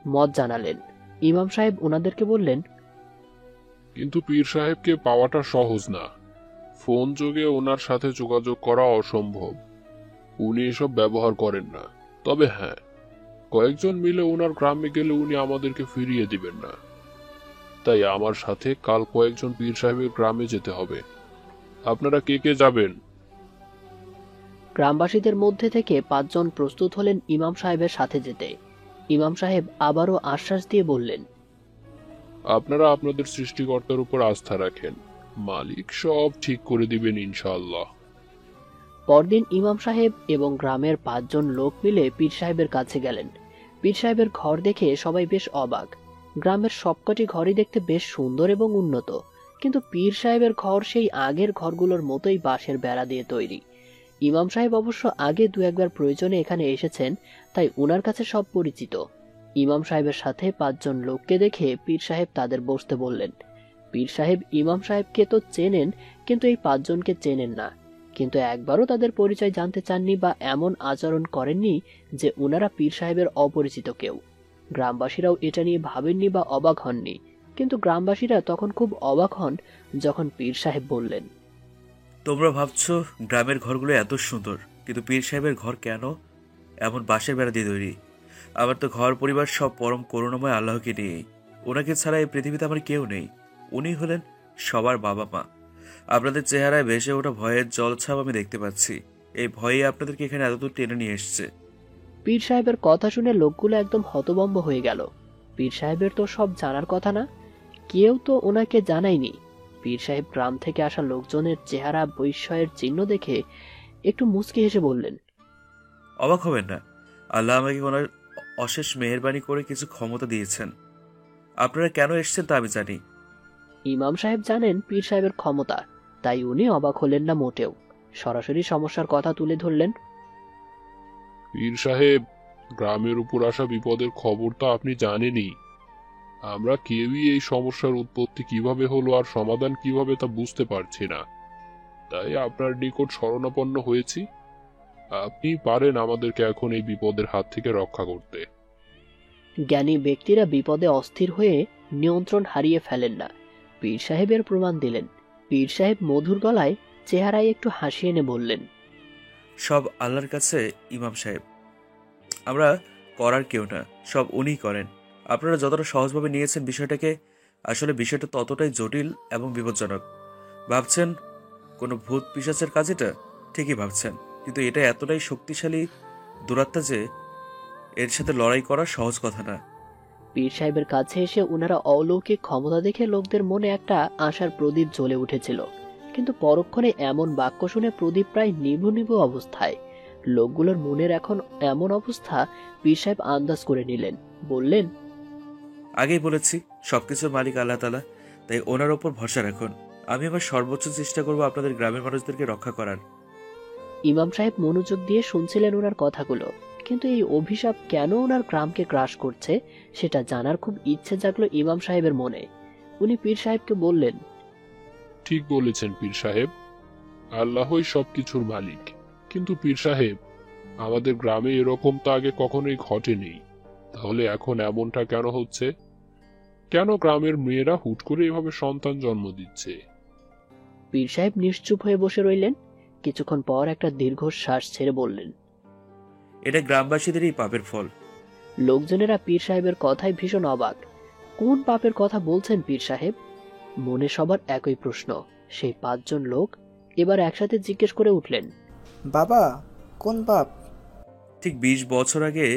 মত জানালেন। ইমাম সাহেব ওনাদেরকে বললেন, কিন্তু পীর সাহেবকে পাওয়াটা সহজ না। ফোন যোগে ওনার সাথে যোগাযোগ করা অসম্ভব। উনি এসব ব্যবহার করেন না। তবে হ্যাঁ, কয়েকজন মিলে ওনার গ্রামে গেলে উনি আমাদেরকে ফিরিয়ে দিবেন না। তাই আমার সাথে কাল কয়েকজন পীর সাহেবের গ্রামে যেতে হবে। আপনারা কে কে যাবেন? গ্রামবাসীদের মধ্যে থেকে 5 জন প্রস্তুত হলেন ইমাম সাহেবের সাথে যেতে। ইমাম সাহেব আবারও আশ্বাস দিয়ে বললেন, আপনারা আপনাদের সৃষ্টিকর্তার উপর আস্থা রাখেন। মালিক সব ঠিক করে দিবেন ইনশাআল্লাহ। পরদিন ইমাম সাহেব এবং গ্রামের 5 জন লোক মিলে পীর সাহেবের কাছে গেলেন। পীর সাহেবের ঘর দেখে সবাই বেশ অবাক। গ্রামের সবকটি ঘরই দেখতে বেশ সুন্দর এবং উন্নত, কিন্তু পীর সাহেবের ঘর সেই আগের ঘরগুলোর মতোই বাঁশের বেড়া দিয়ে তৈরি। ইমাম সাহেব অবশ্য আগে 2-1 বার প্রয়োজনে এখানে এসেছেন, তাই উনার কাছে সব পরিচিত। ইমাম সাহেবের সাথে 5 জন লোককে দেখে পীর সাহেব তাদের বসতে বললেন। পীর সাহেব ইমাম সাহেবকে তো চেনেন, কিন্তু এই 5 জনকে চেনেন না। কিন্তু একবারও তাদের পরিচয় জানতে চাননি বা এমন আচরণ করেননি যে উনারা পীর সাহেবের অপরিচিত কেউ। গ্রামবাসীরাও এটা নিয়ে ভাবেননি বা অবাক হননি, কিন্তু গ্রামবাসীরা তখন খুব অবাক হন যখন পীর সাহেব বললেন, তোমরা ভাবছো গ্রামের ঘরগুলো এত সুন্দর, কিন্তু পীর সাহেবের ঘর কেন এমন বাঁশের বেড়া দিয়ে তৈরি? আমার তো ঘর পরিবার সব পরম করুণাময় আল্লাহকে নিয়েই। ওনাকে ছাড়া এই পৃথিবীতে আমার কেউ নেই। উনি হলেন সবার বাবা মা। আপনাদের চেহারায় ভেসে ওঠা ভয়ের জলছাপ আমি দেখতে পাচ্ছি। এই ভয়ে আপনাদেরকে এখানে এতদূর টেনে নিয়ে এসছে। পীর সাহেবের কথা শুনে লোকগুলো একদম হতভম্ব হয়ে গেল। পীর সাহেবের তো সব জানার কথা না, কেউ তো ওনাকে জানায়নি। পীর সাহেব গ্রাম থেকে আসা লোকজনের চেহারা বিস্ময়ের চিহ্ন দেখে একটু মুচকি হেসে বললেন, অবাক হবেন না, আল্লাহ আমাকে ওনার অশেষ মেহেরবানি করে কিছু ক্ষমতা দিয়েছেন। আপনারা কেন এসছেন তা আমি জানি। ইমাম সাহেব জানেন পীর সাহেবের ক্ষমতা, তাই উনি অবাক হলেন না মোটেও। সরাসরি সমস্যার কথা তুলে ধরলেন। পীর সাহেব, গ্রামের উপর আসা বিপদের খবর তো আপনি জানেনই। আমরা কেউই এই সমস্যার উৎপত্তি কিভাবে হলো আর সমাধান কিভাবে তা বুঝতে পারছি না। তাই আপনার নিকট শরণাপন্ন হয়েছি। আপনি পারেন আমাদেরকে এখন এই বিপদের হাত থেকে রক্ষা করতে। জ্ঞানী ব্যক্তিরা বিপদে অস্থির হয়ে নিয়ন্ত্রণ হারিয়ে ফেলেন না, পীর সাহেবের প্রমাণ দিলেন। পীর সাহেব মধুর গলায় চেহারায় একটু হাসি এনে বললেন, সব আল্লাহর কাছে ইমাম সাহেব, আমরা করার কেউ না, সব উনিই করেন। আপনারা যতটা সহজভাবে নিয়েছেন বিষয়টাকে, আসলে বিষয়টা ততটাই জটিল এবং বিপজ্জনক। ভাবছেন কোনো ভূত পিশাচের কাজ, এটা ঠিকই ভাবছেন, কিন্তু এটা এতটাই শক্তিশালী দুরাত্মা যে এর সাথে লড়াই করা সহজ কথা না। পীর সাহেবের কাছে এসে ওনারা অলৌকিক ক্ষমতা দেখে লোকদের মনে একটা আশার প্রদীপ জ্বলে উঠেছিল, কিন্তু পরক্ষণে এমন বাক্য শুনে প্রদীপ প্রায় নিভু নিভু অবস্থায়। লোকগুলোর মনের এখন এমন অবস্থা পীর সাহেব আন্দাজ করে নিলেন। বললেন, আগেই বলেছি সবকিছুর মালিক আল্লাহ তাআলা, তাই ওনার ওপর ভরসা রাখুন। আমি আমার সর্বোচ্চ চেষ্টা করব আপনাদের গ্রামের মানুষদেরকে রক্ষা করার। ইমাম সাহেব মনোযোগ দিয়ে শুনছিলেন ওনার কথাগুলো, কিন্তু এই অভিশাপ কেন ওনার গ্রামকে গ্রাস করছে সেটা জানার খুব ইচ্ছে জাগলো ইমাম সাহেবের মনে। উনি পীর সাহেবকে বললেন, ঠিক বলেছেন পীর সাহেব, আল্লাহই সবকিছুর মালিক। কিন্তু পীর সাহেব, আমাদের গ্রামে এরকম তো আগে কখনোই ঘটেনি, তাহলে এখন এমনটা কেন হচ্ছে? কেন গ্রামের মেয়েরা হুট করে এভাবে সন্তান জন্ম দিচ্ছে? পীর সাহেব নিশ্চুপ হয়ে বসে রইলেন। কিছুক্ষণ পর একটা দীর্ঘশ্বাস ছেড়ে বললেন, এটা গ্রামবাসীদেরই পাপের ফল। লোকজনেরা পীর সাহেবের কথায় ভীষণ অবাক। কোন পাপের কথা বলছেন পীর সাহেব? মনে সবার একই প্রশ্ন। সেই 5 জন লোক এবার একসাথে জিজ্ঞেস করে উঠলেন, বাবা, কোন পাপ? ঠিক 20 বছর আগে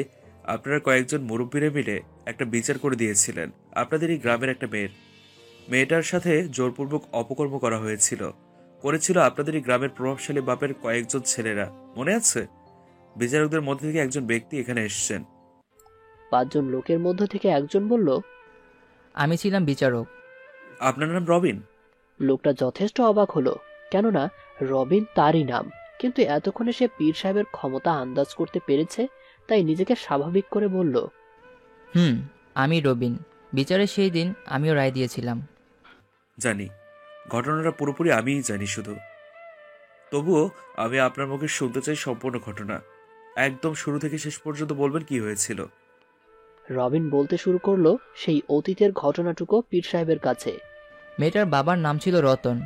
আপনারা কয়েকজন মুরব্বীরা মিলে একটা বিচার করে দিয়েছিলেন আপনাদের এই গ্রামের একটা মেয়েটার সাথে জোরপূর্বক অপকর্ম করা করেছিল আপনাদের এই গ্রামের প্রভাবশালী বাপের কয়েকজন ছেলেরা, মনে আছে? বিচারকদের মধ্যে থেকে একজন ব্যক্তি এখানে এসেছেন। 5 জন লোকের মধ্য থেকে একজন বলল, আমি ছিলাম বিচারক। আপনার নাম রবিন? লোকটা যথেষ্ট অবাক হলো, কেননা রবিন তারই নাম। কিন্তু এতক্ষণে সে পীর সাহেবের ক্ষমতা আন্দাজ করতে পেরেছে, তাই নিজেকে স্বাভাবিক করে বলল, আমি রবিন। বিচারের সেই দিন আমিও রায় দিয়েছিলাম। জানি, ঘটনাটা পুরোপুরি আমিই জানি, শুধু তবুও আমি আপনার মুখে শুনতে চাই সম্পূর্ণ ঘটনা। একদম শুরু থেকে শেষ পর্যন্ত বলবেন কি হয়েছিল। রবিন বলতে শুরু করলো সেই অতীতের ঘটনাটুকু পীর সাহেবের কাছে। মেয়েটার বাবার নাম ছিল রতন,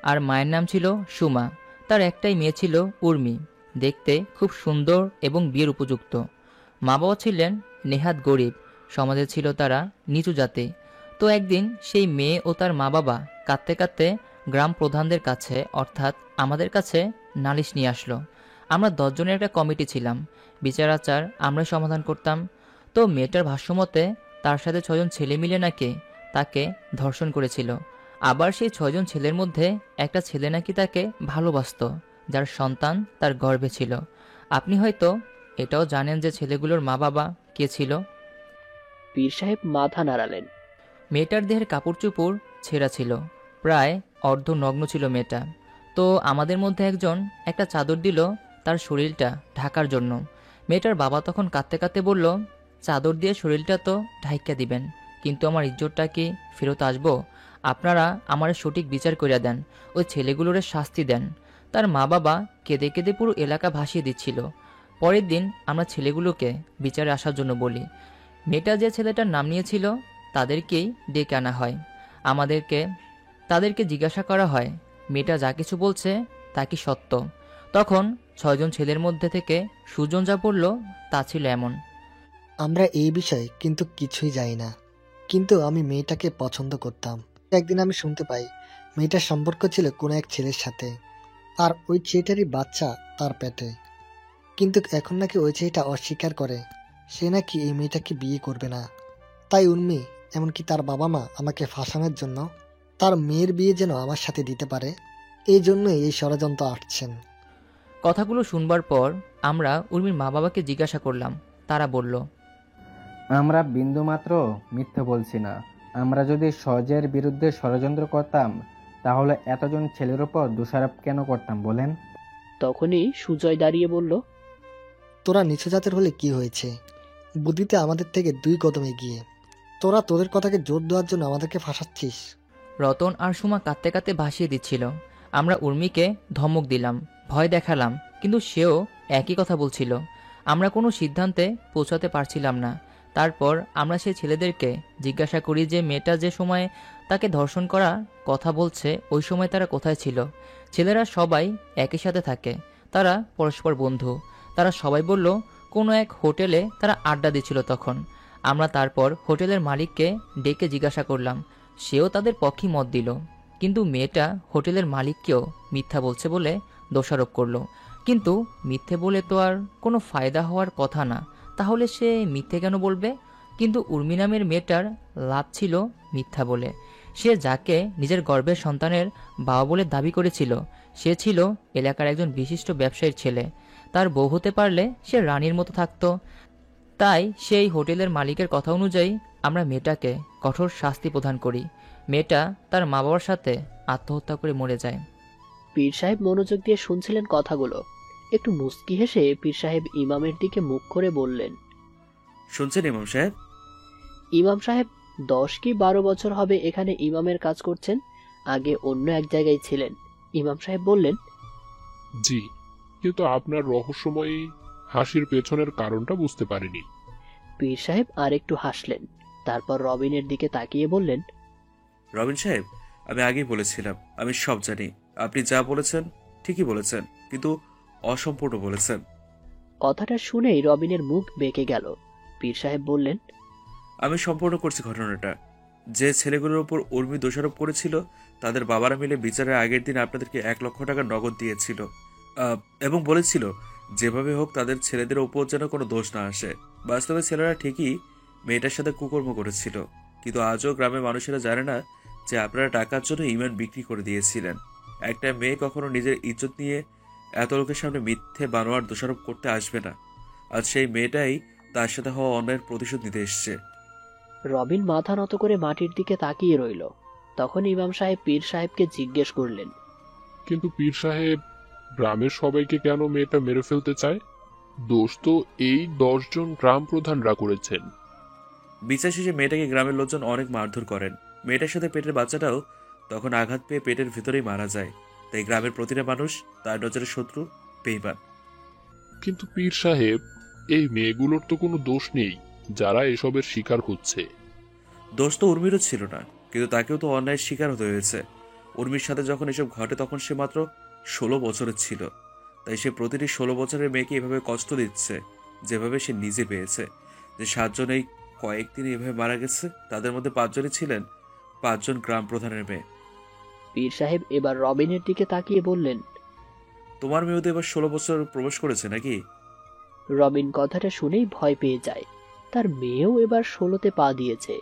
আর মায়ের নাম ছিল সুমা। তার একটাই মেয়ে ছিল উর্মি, দেখতে খুব সুন্দর এবং বিয়ের উপযুক্ত। মা বাবা ছিলেন নেহাত গরিব, সমাজে ছিল তারা নিচু জাতি। তো একদিন সেই মেয়ে ও তার মা বাবা কাঁদতে কাঁদতে গ্রাম প্রধানদের কাছে, অর্থাৎ আমাদের কাছে নালিশ নিয়ে আসলো। আমরা 10 জনের একটা কমিটি ছিলাম, বিচার আচার আমরা সমাধান করতাম। তো মেয়েটার ভাষ্যমতে তার সাথে 6 জন ছেলে মিলে নাকি তাকে ধর্ষণ করেছিল। আবার সেই 6 জন ছেলের মধ্যে একটা ছেলে নাকি তাকে ভালোবাসত, যার সন্তান তার গর্ভে ছিল। আপনি হয়তো এটাও জানেন যে ছেলেগুলোর মা বাবা কে ছিল। পীর সাহেব মাথা নাড়ালেন। মেয়েটার দেহের কাপড় চোপড় ছেঁড়া ছিল, প্রায় অর্ধনগ্ন ছিল মেয়েটা। তো আমাদের মধ্যে একজন একটা চাদর দিল তার শরীরটা ঢাকার জন্য। মেয়েটার বাবা তখন কাঁদতে কাঁদতে বলল, চাদর দিয়ে শরীরটা তো ঢাইকা দিবেন, কিন্তু আমার ইজ্জতটা কি ফেরত আসবো? আপনারা আমার সঠিক বিচার করিয়া দেন, ওই ছেলেগুলোর শাস্তি দেন। তার মা বাবা কেঁদে কেঁদে পুরো এলাকা ভাসিয়ে দিচ্ছিল। পরের দিন আমরা ছেলেগুলোকে বিচারে আসার জন্য বলি। মেয়েটা যে ছেলেটার নাম নিয়েছিল তাদেরকেই ডেকে আনা হয়। তাদেরকে জিজ্ঞাসা করা হয় মেয়েটা যা কিছু বলছে তা কি সত্য। তখন 6 জন ছেলের মধ্যে থেকে সুজন যা বলল তা ছিল এমন। আমরা এই বিষয়ে কিন্তু কিছুই জানি না, কিন্তু আমি মেয়েটাকে পছন্দ করতাম। একদিন আমি শুনতে পাই মেয়েটার সম্পর্ক ছিল কোনো এক ছেলের সাথে, আর ওই ছেলেটারই বাচ্চা তার পেটে। কিন্তু এখন নাকি ওই ছেলেটা অস্বীকার করে, সে নাকি এই মেয়েটাকে বিয়ে করবে না। তাই উর্মি, এমনকি তার বাবা মা আমাকে ফাঁসানোর জন্য তার মেয়ের বিয়ে যেন আমার সাথে দিতে পারে, এই জন্যই এই ষড়যন্ত্র আঁটছেন। কথাগুলো শুনবার পর আমরা উর্মির মা বাবাকে জিজ্ঞাসা করলাম। তারা বলল, আমরা বিন্দুমাত্র মিথ্যে বলছি না। আমরা যদি সহজের বিরুদ্ধে ষড়যন্ত্র করতাম তাহলে এতজন ছেলের উপর দোষারোপ কেন করতাম বলেন? তখনই সুজয় দাঁড়িয়ে বলল, তোরা নিচু জাতের হলে কি হয়েছে, বুদ্ধিতে আমাদের থেকে 2 কদম এগিয়ে। তোরা তোদের কথাকে জোর দেওয়ার জন্য আমাদেরকে ফাঁসাচ্ছিস। রতন আর সুমা কাঁদতে কাঁদতে ভাসিয়ে দিচ্ছিল। আমরা উর্মিকে ধমক দিলাম, ভয় দেখালাম, কিন্তু সেও একই কথা বলছিল। আমরা কোনো সিদ্ধান্তে পৌঁছাতে পারছিলাম না। তারপর আমরা সেই ছেলেদেরকে জিজ্ঞাসা করি যে মেয়েটা যে সময়ে তাকে ধর্ষণ করার কথা বলছে ওই সময় তারা কোথায় ছিল। ছেলেরা সবাই একই সাথে থাকে, তারা পরস্পর বন্ধু। তারা সবাই বলল কোনো এক হোটেলে তারা আড্ডা দিচ্ছিল তখন। আমরা তারপর হোটেলের মালিককে ডেকে জিজ্ঞাসা করলাম, সেও তাদের পক্ষে মত দিল। কিন্তু মেয়েটা হোটেলের মালিককেও মিথ্যা বলছে বলে দোষারোপ করলো। কিন্তু মিথ্যে বলে তো আর কোনো ফায়দা হওয়ার কথা না, তাহলে সে মিথ্যে কেন বলবে? কিন্তু উর্মি নামের মেয়েটার লাভ ছিল মিথ্যা বলে। সে যাকে নিজের গর্ভের সন্তানের বাবা বলে দাবি করেছিল সে ছিল এলাকার একজন বিশিষ্ট ব্যবসায়ীর ছেলে। তার বউ হতে পারলে সে রানীর মতো থাকতো। তাই সেই হোটেলের মালিকের কথা অনুযায়ী আমরা মেয়েটাকে কঠোর শাস্তি প্রদান করি। মেয়েটা তার মা বাবার সাথে আত্মহত্যা করে মরে যায়। পীর সাহেব মনোযোগ দিয়ে শুনছিলেন কথাগুলো। একটু মুস্কি হেসে পীর সাহেব ইমামের দিকে মুখ করে বললেন, শুনছেন ইমাম সাহেব? ইমাম সাহেব 10 কি 12 বছর হবে এখানে ইমামের কাজ করছেন। আগে অন্য এক জায়গায় ছিলেন। ইমাম সাহেব বললেন, জি, কিন্তু আপনার রহস্যময়ী হাসির পেছনের কারণটা বুঝতে পারিনি। পীর সাহেব আর একটু হাসলেন। তারপর রবিনের দিকে তাকিয়ে বললেন, রবিন সাহেব, আমি আগেই বলেছিলাম আমি সব জানি। আপনি যা বলেছেন ঠিকই বলেছেন, কিন্তু অসম্পূর্ণ বলেছেন। কথাটা শুনেই রবিনের মুখ বেঁকে গেল। পীর সাহেব বললেন, আমি সম্পূর্ণ করছি ঘটনাটা। যে ছেলেগুলোর উপর উর্মি দোষারোপ করেছিল তাদের বাবারা মিলে বিচারের আগের দিন আপনাদেরকে 1 লক্ষ টাকা নগদ দিয়েছিল এবং বলেছিল যেভাবে হোক তাদের ছেলেদের উপর যেন কোনো দোষ না আসে। বাস্তবে ছেলেরা ঠিকই মেয়েটার সাথে কুকর্ম করেছিল, কিন্তু আজও গ্রামের মানুষেরা জানে না যে আপনারা টাকার জন্য ইমান বিক্রি করে দিয়েছিলেন। একটা মেয়ে কখনো নিজের ইজ্জত নিয়ে এত লোকের সামনে মিথ্যে বানোয়ার দোষারোপ করতে আসবে না। আজ সেই মেয়েটাই তার সাথে হওয়া অন্যায়ের প্রতিশোধ নিতে এসছে। রবিন মাথা নত করে মাটির দিকে তাকিয়ে রইল। তখন ইমাম সাহেব পীর সাহেবকে জিজ্ঞেস করলেন, কিন্তু পীর সাহেব, গ্রামের সবাইকে কেন মেয়েটা মেরে ফেলতে চায়? দোষ তো এই 10 জন গ্রাম প্রধানরা করেছেন। বিচার শেষে মেয়েটাকে গ্রামের লোকজন অনেক মারধর করেন। মেয়েটার সাথে পেটের বাচ্চাটাও তখন আঘাত পেয়ে পেটের ভিতরেই মারা যায়। তাই গ্রামের প্রতিটা মানুষ তার নজরের শত্রু, বেঈমান। কিন্তু পীর সাহেব, এই মেয়েগুলোর তো কোনো দোষ নেই যারা এসবের শিকার হচ্ছে। দোষ তো উর্মিরও ছিল না, কিন্তু তাকেও তো অন্যায়ের শিকার হতে হয়েছে। উর্মির সাথে যখন এসব ঘটে তখন সে মাত্র 16 বছরের ছিল। তাই সে প্রতিটি 16 বছরের মেয়েকে এভাবে কষ্ট দিচ্ছে যেভাবে সে নিজে পেয়েছে। যে 7 জন এই কয়েকদিন এভাবে মারা গেছে তাদের মধ্যে 5 জনই ছিলেন 5 জন গ্রাম প্রধানের মেয়ে। পীর সাহেব এবার রবিনের দিকে তাকিয়ে বললেন, তোমার মেয়েও তো এবার 16 বছর প্রবেশ করেছে নাকি? রবিন কথাটা শুনেই ভয় পেয়ে যায়। তার মেয়েও এবার 16তে পা দিয়েছে।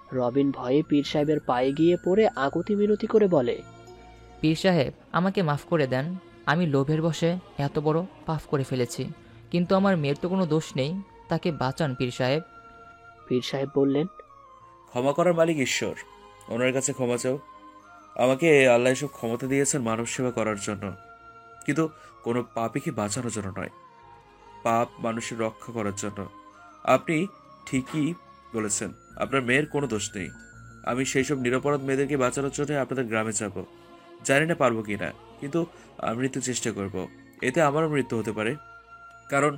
রবিন ভয়ে পীর সাহেবের পায়ে গিয়ে পড়ে আকুতি মিনতি করে বলে, পীর সাহেব, আমাকে মাফ করে দেন। আমি লোভের বশে এত বড় পাপ করে ফেলেছি, কিন্তু আমার মেয়ের তো কোনো দোষ নেই। তাকে বাঁচান পীর সাহেব। পীর সাহেব বললেন, ক্ষমা করার মালিক ঈশ্বর, ওনার কাছে ক্ষমা চাও। আমাকে আল্লাহ এসব ক্ষমতা দিয়েছেন মানব সেবা করার জন্য, কিন্তু কোনো পাপীকে বাঁচানোর জন্য নয়, পাপ মানুষের রক্ষা করার জন্য। আপনি ঠিকই বলেছেন, আপনার মেয়ের কোনো দোষ নেই। আমি সেই সব নিরপরাধ মেয়েদেরকে বাঁচানোর জন্য আপনাদের গ্রামে যাব। জানি না পারবো কি না, কিন্তু আমি তো চেষ্টা করব। এতে আমারও মৃত্যু হতে পারে, কারণ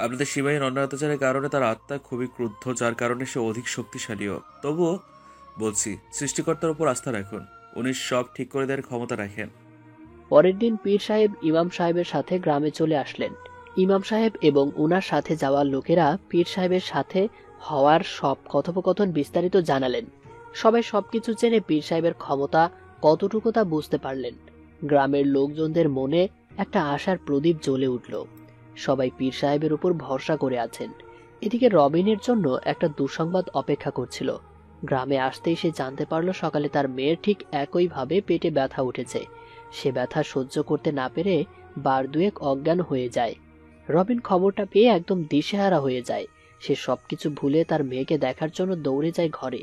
আপনাদের সীমাহীন অন্যায় অত্যাচারের কারণে তার আত্মা খুবই ক্রুদ্ধ, যার কারণে সে অধিক শক্তিশালীও। তবুও বলছি, সৃষ্টিকর্তার উপর আস্থা রাখুন, উনি সব ঠিক করে দেওয়ার ক্ষমতা রাখেন। পরের দিন পীর সাহেব ইমাম সাহেবের সাথে গ্রামে চলে আসলেন। ইমাম সাহেব এবং উনার সাথে যাওয়া লোকেরা পীর সাহেবের সাথে হওয়ার সব কথোপকথন বিস্তারিত জানালেন। সবাই সবকিছু জেনে পীর সাহেবের ক্ষমতা কতটুকু তা বুঝতে পারলেন। গ্রামের লোকজনদের মনে একটা আশার প্রদীপ জ্বলে উঠল। সবাই পীর সাহেবের উপর ভরসা করে আছেন। এদিকে রবিনের জন্য একটা দুঃসংবাদ অপেক্ষা করছিল। গ্রামে আসতেই সে জানতে পারল সকালে তার মেয়ের ঠিক একইভাবে পেটে ব্যথা উঠেছে। সে ব্যথা সহ্য করতে না পেরে বার দুয়েক অজ্ঞান হয়ে যায়। রবিন খবরটা পেয়ে একদম দিশেহারা হয়ে যায়। সে সবকিছু ভুলে তার মেয়েকে দেখার জন্য দৌড়ে যায় ঘরে।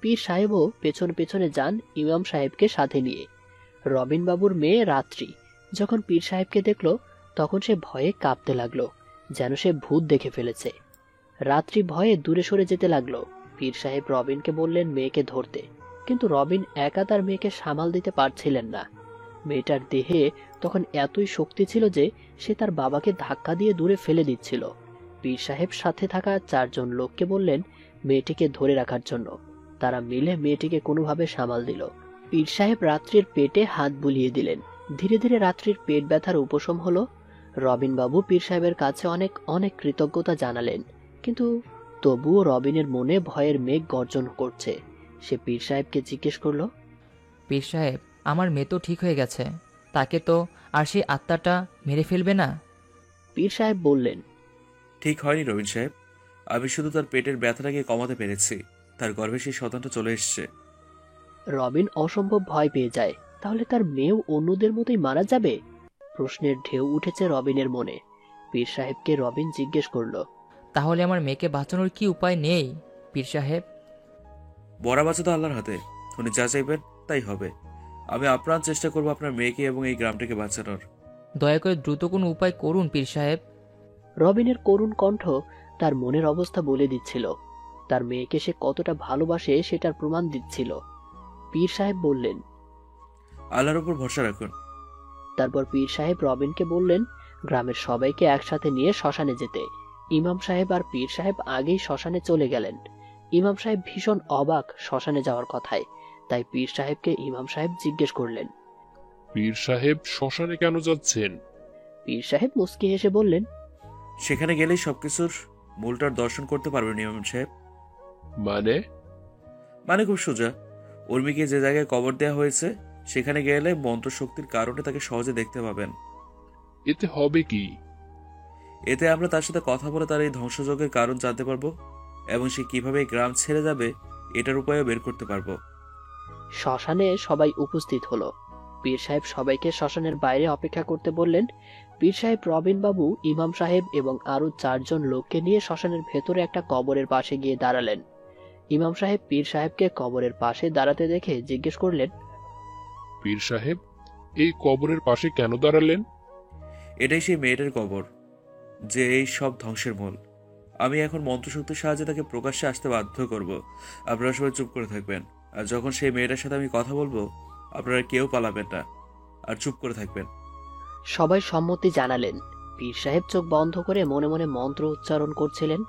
পীর সাহেবও পেছন পেছনে যান ইমাম সাহেবকে সাথে নিয়ে। রবিন বাবুর মেয়ে রাত্রি যখন পীর সাহেবকে দেখল তখন সে ভয়ে কাঁপতে লাগলো, যেন সে ভূত দেখে ফেলেছে। রাত্রি ভয়ে দূরে সরে যেতে লাগলো। পীর সাহেব রবিনকে বললেন মেয়েকে ধরতে, কিন্তু রবিন একা তার মেয়েকে সামাল দিতে পারছিলেন না। মেয়েটার দেহে তখন এতই শক্তি ছিল যে সে তার বাবাকে ধাক্কা দিয়ে দূরে ফেলে দিচ্ছিল। পীর সাহেব সাথে থাকা 4 জন লোককে বললেন মেয়েটিকে ধরে রাখার জন্য। তারা মিলে মেয়েটিকে কোনোভাবে সামাল দিল। পীর সাহেব রাত্রির পেটে হাত বুলিয়ে দিলেন। ধীরে ধীরে রাত্রির পেট ব্যথার উপশম হলো। রবিন বাবু পীর সাহেবের কাছে অনেক অনেক কৃতজ্ঞতা জানালেন, কিন্তু তবুও রবিনের মনে ভয়ের মেঘ গর্জন করছে। সে পীর সাহেবকে জিজ্ঞেস করল, পীর সাহেব, আমার মেয়ে তো ঠিক হয়ে গেছে, তাকে তো আর সেই আত্মাটা মেরে ফেলবে না? পীর সাহেব বললেন, ঠিক হয়নি রবিন সাহেব, আমি শুধু তার পেটের ব্যথাটাকে কমাতে পেরেছি। তার গর্ভে সেই সন্তানটা চলে এসছে। রবিন অসম্ভব ভয় পেয়ে যায়। তাহলে তার মেয়েও অন্যদের মতোই মারা যাবে? প্রশ্নের ঢেউ উঠেছে রবিনের মনে। পীর সাহেবকে রবিন জিজ্ঞেস করলো, তাহলে আমার মেয়েকে বাঁচানোর কি উপায় নেই পীর সাহেব? বড়া বাচ্চা তো আল্লাহর হাতে, উনি যা চাইবেন তাই হবে। আমি আপ্রাণ চেষ্টা করবো আপনার মেয়েকে এবং এই গ্রামটাকে বাঁচানোর। দয়া করে দ্রুত কোনো উপায় করুন পীর সাহেব। রবিনের করুণ কণ্ঠ তার মনের অবস্থা বলে দিচ্ছিল। তার মেয়েকে সে কতটা ভালোবাসে সেটার প্রমাণ দিচ্ছিল। পীর সাহেব বললেন, আল্লাহর উপর ভরসা রাখুন। তারপর পীর সাহেব রবিনকে বললেন গ্রামের সবাইকে একসাথে নিয়ে শ্মশানে যেতে। ইমাম সাহেব আর পীর সাহেব আগেই শ্মশানে চলে গেলেন। ইমাম সাহেব ভীষণ অবাক শ্মশানে যাওয়ার কথায়, তাই পীর সাহেবকে ইমাম সাহেব জিজ্ঞেস করলেন, পীর সাহেব শ্মশানে কেন যাচ্ছেন? পীর সাহেব মুস্কি হেসে বললেন, সেখানে গেলেই সবকিছুর মূলটার দর্শন করতে পারবেন ইমাম সাহেব। মানে খুব সোজা। উর্মিকে যে জায়গায় কবর দেওয়া হয়েছে সেখানে গেলে মন্ত্রশক্তির কারণে তাকে সহজে দেখতে পাবেন। এতে হবে কি? এতে আমরা তার সাথে কথা বলে তার এই ধ্বংসযজ্ঞের কারণ জানতে পারবো এবং সে কিভাবে এই গ্রাম ছেড়ে যাবে এটার উপায়ও বের করতে পারবো। শ্মশানে সবাই উপস্থিত হলো। পীর সাহেব সবাইকে শ্মশানের বাইরে অপেক্ষা করতে বললেন। পীর সাহেব রবিন বাবু, ইমাম সাহেব এবং আরো 4 জন লোককে নিয়ে শ্মশানের ভেতরে একটা কবরের পাশে গিয়ে দাঁড়ালেন। ইমাম সাহেব পীর সাহেবকে কবরের পাশে দাঁড়াতে দেখে জিজ্ঞেস করলেন, পীর সাহেব এই কবরের পাশে কেন দাঁড়ালেন? এটাই সেই মেয়েটার কবর, যে এই সব ধ্বংসের মূল। আমি এখন মন্ত্রশক্তির সাহায্যে তাকে প্রকাশ্যে আসতে বাধ্য করব। আপনারা সবাই চুপ করে থাকবেন, আর যখন সেই মেয়েটার সাথে আমি কথা বলবো আপনারা কেউ পালাবেন না, আর চুপ করে থাকবেন। সবাই সম্মতি জানালেন। পীর সাহেব চোখ বন্ধ করে মনে মনে মন্ত্র উচ্চারণ করছিলেন।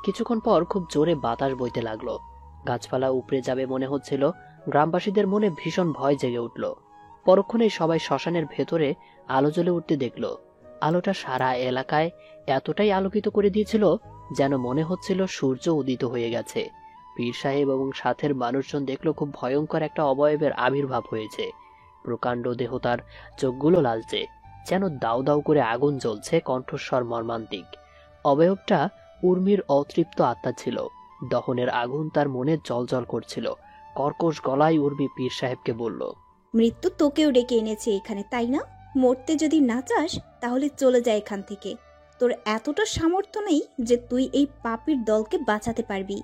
কিছুক্ষণ পর খুব জোরে বাতাস বইতে লাগলো। গাছপালা উপড়ে যাবে মনে হচ্ছিল। গ্রামবাসীদের মনে ভীষণ ভয় জেগে উঠল। পরক্ষণেই সবাই শ্মশানের ভেতরে আলো জ্বলে উঠতে দেখল। আলোটা সারা এলাকায় এতটাই আলোকিত করে দিয়েছিল যেন মনে হচ্ছিল সূর্য উদিত হয়ে গেছে। পীর সাহেব এবং সাথের মানুষজন দেখলো খুব ভয়ঙ্কর একটা অবয়বের আবির্ভাব হয়েছে। প্রকাণ্ড দেহ, তার চোখগুলো লালচে, যেন দাউ দাউ করে আগুন জ্বলছে, কণ্ঠস্বর মর্মান্তিক। অবয়বটা উর্মির অতৃপ্ত আত্মা ছিল। দহনের আগুন তার মনে জ্বলজ্বল করছিল। কর্কশ গলায় উর্মি পীর সাহেবকে বলল, মৃত্যু তোকেও ডেকে এনেছে এখানে, তাই না? মরতে যদি না চাস তাহলে চলে যায় এখান থেকে। তোর এতটা সামর্থ্য নেই যে তুই এই পাপীর দলকে বাঁচাতে পারবি।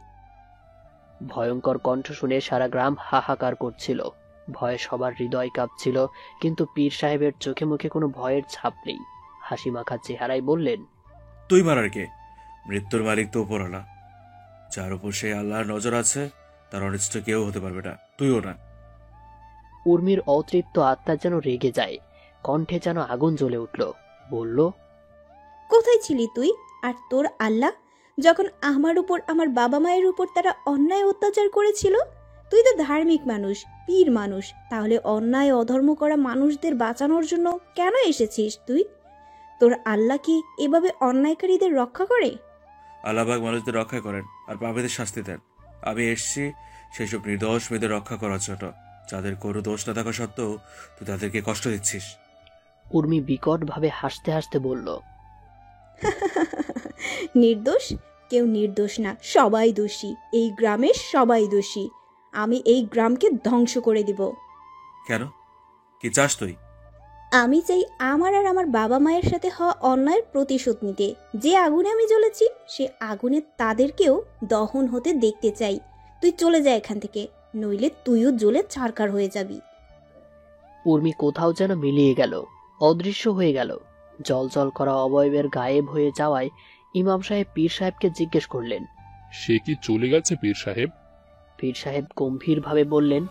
ভয়ঙ্কর কণ্ঠ শুনে সারা গ্রাম হাহাকার করছিল। ভয়ে সবার হৃদয় কাঁপছিল, কিন্তু পীর সাহেবের চোখে মুখে কোনো ভয়ের ছাপ নেই। হাসি মাখা চেহারায় বললেন, তুই মারার কে? মৃত্যুর মালিক তো উপরওয়ালা, যার উপর সেই আল্লাহর নজর আছে তার অনিষ্ট কেউ হতে পারবে না, তুইও না। উর্মির অতৃপ্ত আত্মা যেন রেগে যায়, কণ্ঠে যেন আগুন জ্বলে উঠল। বলল, কোথায় ছিলি তুই আর তোর আল্লাহ যখন আমার উপর, আমার বাবা মায়ের উপর তারা অন্যায় অত্যাচার করেছিল? তুই তো ধার্মিক মানুষ, পীর মানুষ, তাহলে অন্যায় অধর্ম করা মানুষদের বাঁচানোর জন্য কেন এসেছিস তুই? তোর আল্লাহ কি এভাবে অন্যায়কারীদের রক্ষা করে? আল্লাহবাগ মানুষদের রক্ষা করেন আর পাপীদের শাস্তি দেন। আমি এসেছি সেসব নির্দোষ মেয়েদের রক্ষা করার জন্য, যাদের কোনো দোষ না থাকা সত্ত্বেও তুই তাদেরকে কষ্ট দিচ্ছিস। উর্মি বিকট ভাবে হাসতে হাসতে বলল, নির্দোষ? কেউ নির্দোষ না, সবাই দোষী। এই গ্রামের সবাই দোষী। আমি এই গ্রামকে ধ্বংস করে দিব। কেন? কি চাস তুই? আমি চাই আমার আর আমার বাবা মায়ের সাথে হওয়া অন্যায়ের প্রতিশোধ নিতে। যে আগুনে আমি জ্বলেছি সে আগুনে তাদেরকেও দহন হতে দেখতে চাই। তুই চলে যা এখান থেকে, নইলে তুইও জ্বলে ছারখার হয়ে যাবি। উর্মি কোথাও যেন মিলিয়ে গেল, অদৃশ্য হয়ে গেল। জল করা অবয়বের গায়েব হয়ে যাওয়ায় ইমাম সাহেব পীর সাহেবকে জিজ্ঞেস করলেন, সে কি চলে গেছে পীর সাহেব? পীর সাহেব গম্ভীরভাবে বললেন,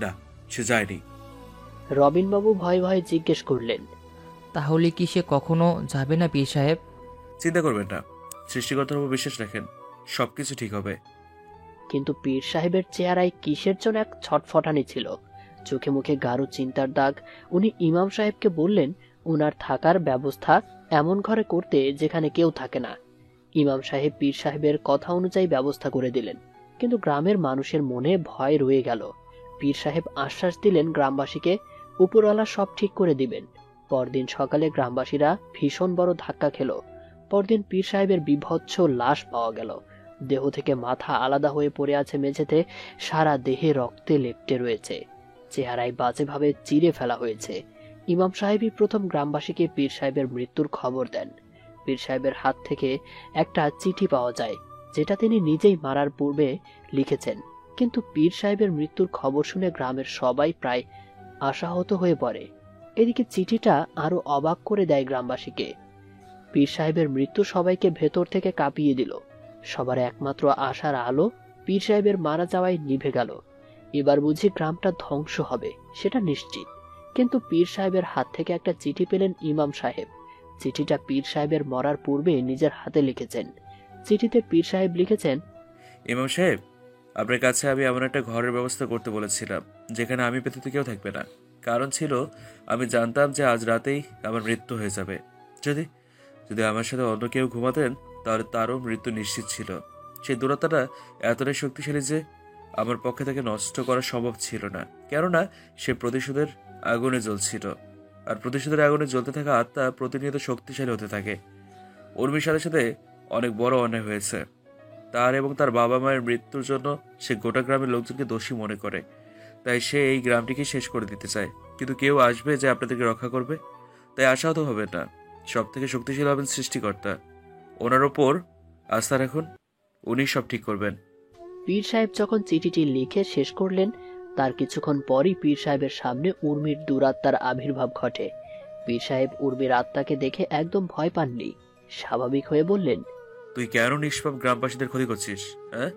না, সে যায়নি। রবিনবাবু ভয়ে ভয়ে জিজ্ঞেস করলেন, তাহলে কি সে কখনো যাবে না পীর সাহেব? চিন্তা করবেন না, সৃষ্টিকর্তার উপর বিশ্বাস রাখেন, সবকিছু ঠিক হবে। কিন্তু পীর সাহেবের চেহারায় কিসের জন্য এক ছটফটানি ছিল, চোখে মুখে গাঢ় চিন্তার দাগ। উনি ইমাম সাহেবকে বললেন উনার থাকার ব্যবস্থা এমন ঘরে করতে যেখানে কেউ থাকে না। ইমাম সাহেব পীর সাহেবের কথা অনুযায়ী ব্যবস্থা করে দিলেন, কিন্তু গ্রামের মানুষের মনে ভয় রয়ে গেল। পীর সাহেব আশ্বাস দিলেন গ্রামবাসীকে উপরওয়ালা সব ঠিক করে দিবেন। পরদিন সকালে গ্রামবাসীরা ভীষণ বড় ধাক্কা খেল। পরদিন পীর সাহেবের বিভৎস লাশ পাওয়া গেল। দেহ থেকে মাথা আলাদা হয়ে পড়ে আছে মেঝেতে, সারা দেহে রক্তে লেপ্টে রয়েছে, চেহারায় বাজেভাবে চিরে ফেলা হয়েছে। ইমাম সাহেবই প্রথম গ্রামবাসীকে পীর সাহেবের মৃত্যুর খবর দেন। পীর সাহেবের হাত থেকে একটা চিঠি পাওয়া যায়, যেটা তিনি নিজেই মারার পূর্বে লিখেছেন। কিন্তু পীর সাহেবের মৃত্যুর খবর শুনে গ্রামের সবাই প্রায় আশাহত হয়ে পড়ে। এদিকে চিঠিটা আরো অবাক করে দেয় গ্রামবাসীকে। পীর সাহেবের মৃত্যু সবাইকে ভেতর থেকে কাঁপিয়ে দিল। সবার একমাত্র আশার আলো পীর সাহেবের মারা যাওয়ায় নিভে গেল। এবার বুঝি গ্রামটা ধ্বংস হবে, সেটা নিশ্চিত। কিন্তু পীর সাহেবের হাত থেকে একটা চিঠি পেলেন ইমাম সাহেব। চিঠিটা পীর সাহেবের মরার পূর্বে নিজের হাতে লিখেছেন। চিঠিতে পীর সাহেব লিখেছেন, ইমাম সাহেব, আপনার কাছে আমি এমন একটা ঘরের ব্যবস্থা করতে বলেছিলাম যেখানে আমি ব্যতীত কেউ থাকবে না। কারণ ছিল আমি জানতাম যে আজ রাতেই আমার মৃত্যু হয়ে যাবে। যদি যদি আমার সাথে অন্য কেউ ঘুমাতেন তাহলে তারও মৃত্যু নিশ্চিত ছিল। সেই দূরত্বটা এতটাই শক্তিশালী যে আমার পক্ষে তাকে নষ্ট করা সম্ভব ছিল না, কেননা সে প্রতিশোধের আগুনে জ্বলছিল। আর প্রতিশোধের আগুনে জ্বলতে থাকা আত্মা প্রতিনিয়ত শক্তিশালী হতে থাকে। উর্মির সাথে সাথে অনেক বড় অন্যায় হয়েছে। তার এবং তার বাবা মায়ের মৃত্যুর জন্য সে গোটা গ্রামের লোকজনকে দোষী মনে করে। তাই সে এই গ্রামটিকে শেষ করে দিতে চায়। কিন্তু কেউ আসবে যে আপনাদেরকে রক্ষা করবে, তাই আশাহত হবেন না। সব থেকে শক্তিশালী হবেন সৃষ্টিকর্তা। ওনার ওপর আস্থা রাখুন, উনি সব ঠিক করবেন। পীর সাহেব যখন চিঠিটি লিখে শেষ করলেন, তার কিছুক্ষণ পরই পীর সাহেবের সামনে উর্মির দুরাত্মার আবির্ভাব ঘটে। পীর সাহেব উর্মির আত্মাকে দেখে একদম ভয় পাননি। স্বাভাবিক হয়ে বললেন, তুই কেন নিষ্পাপ গ্রামবাসীদের ক্ষতি করছিস? হ্যাঁ,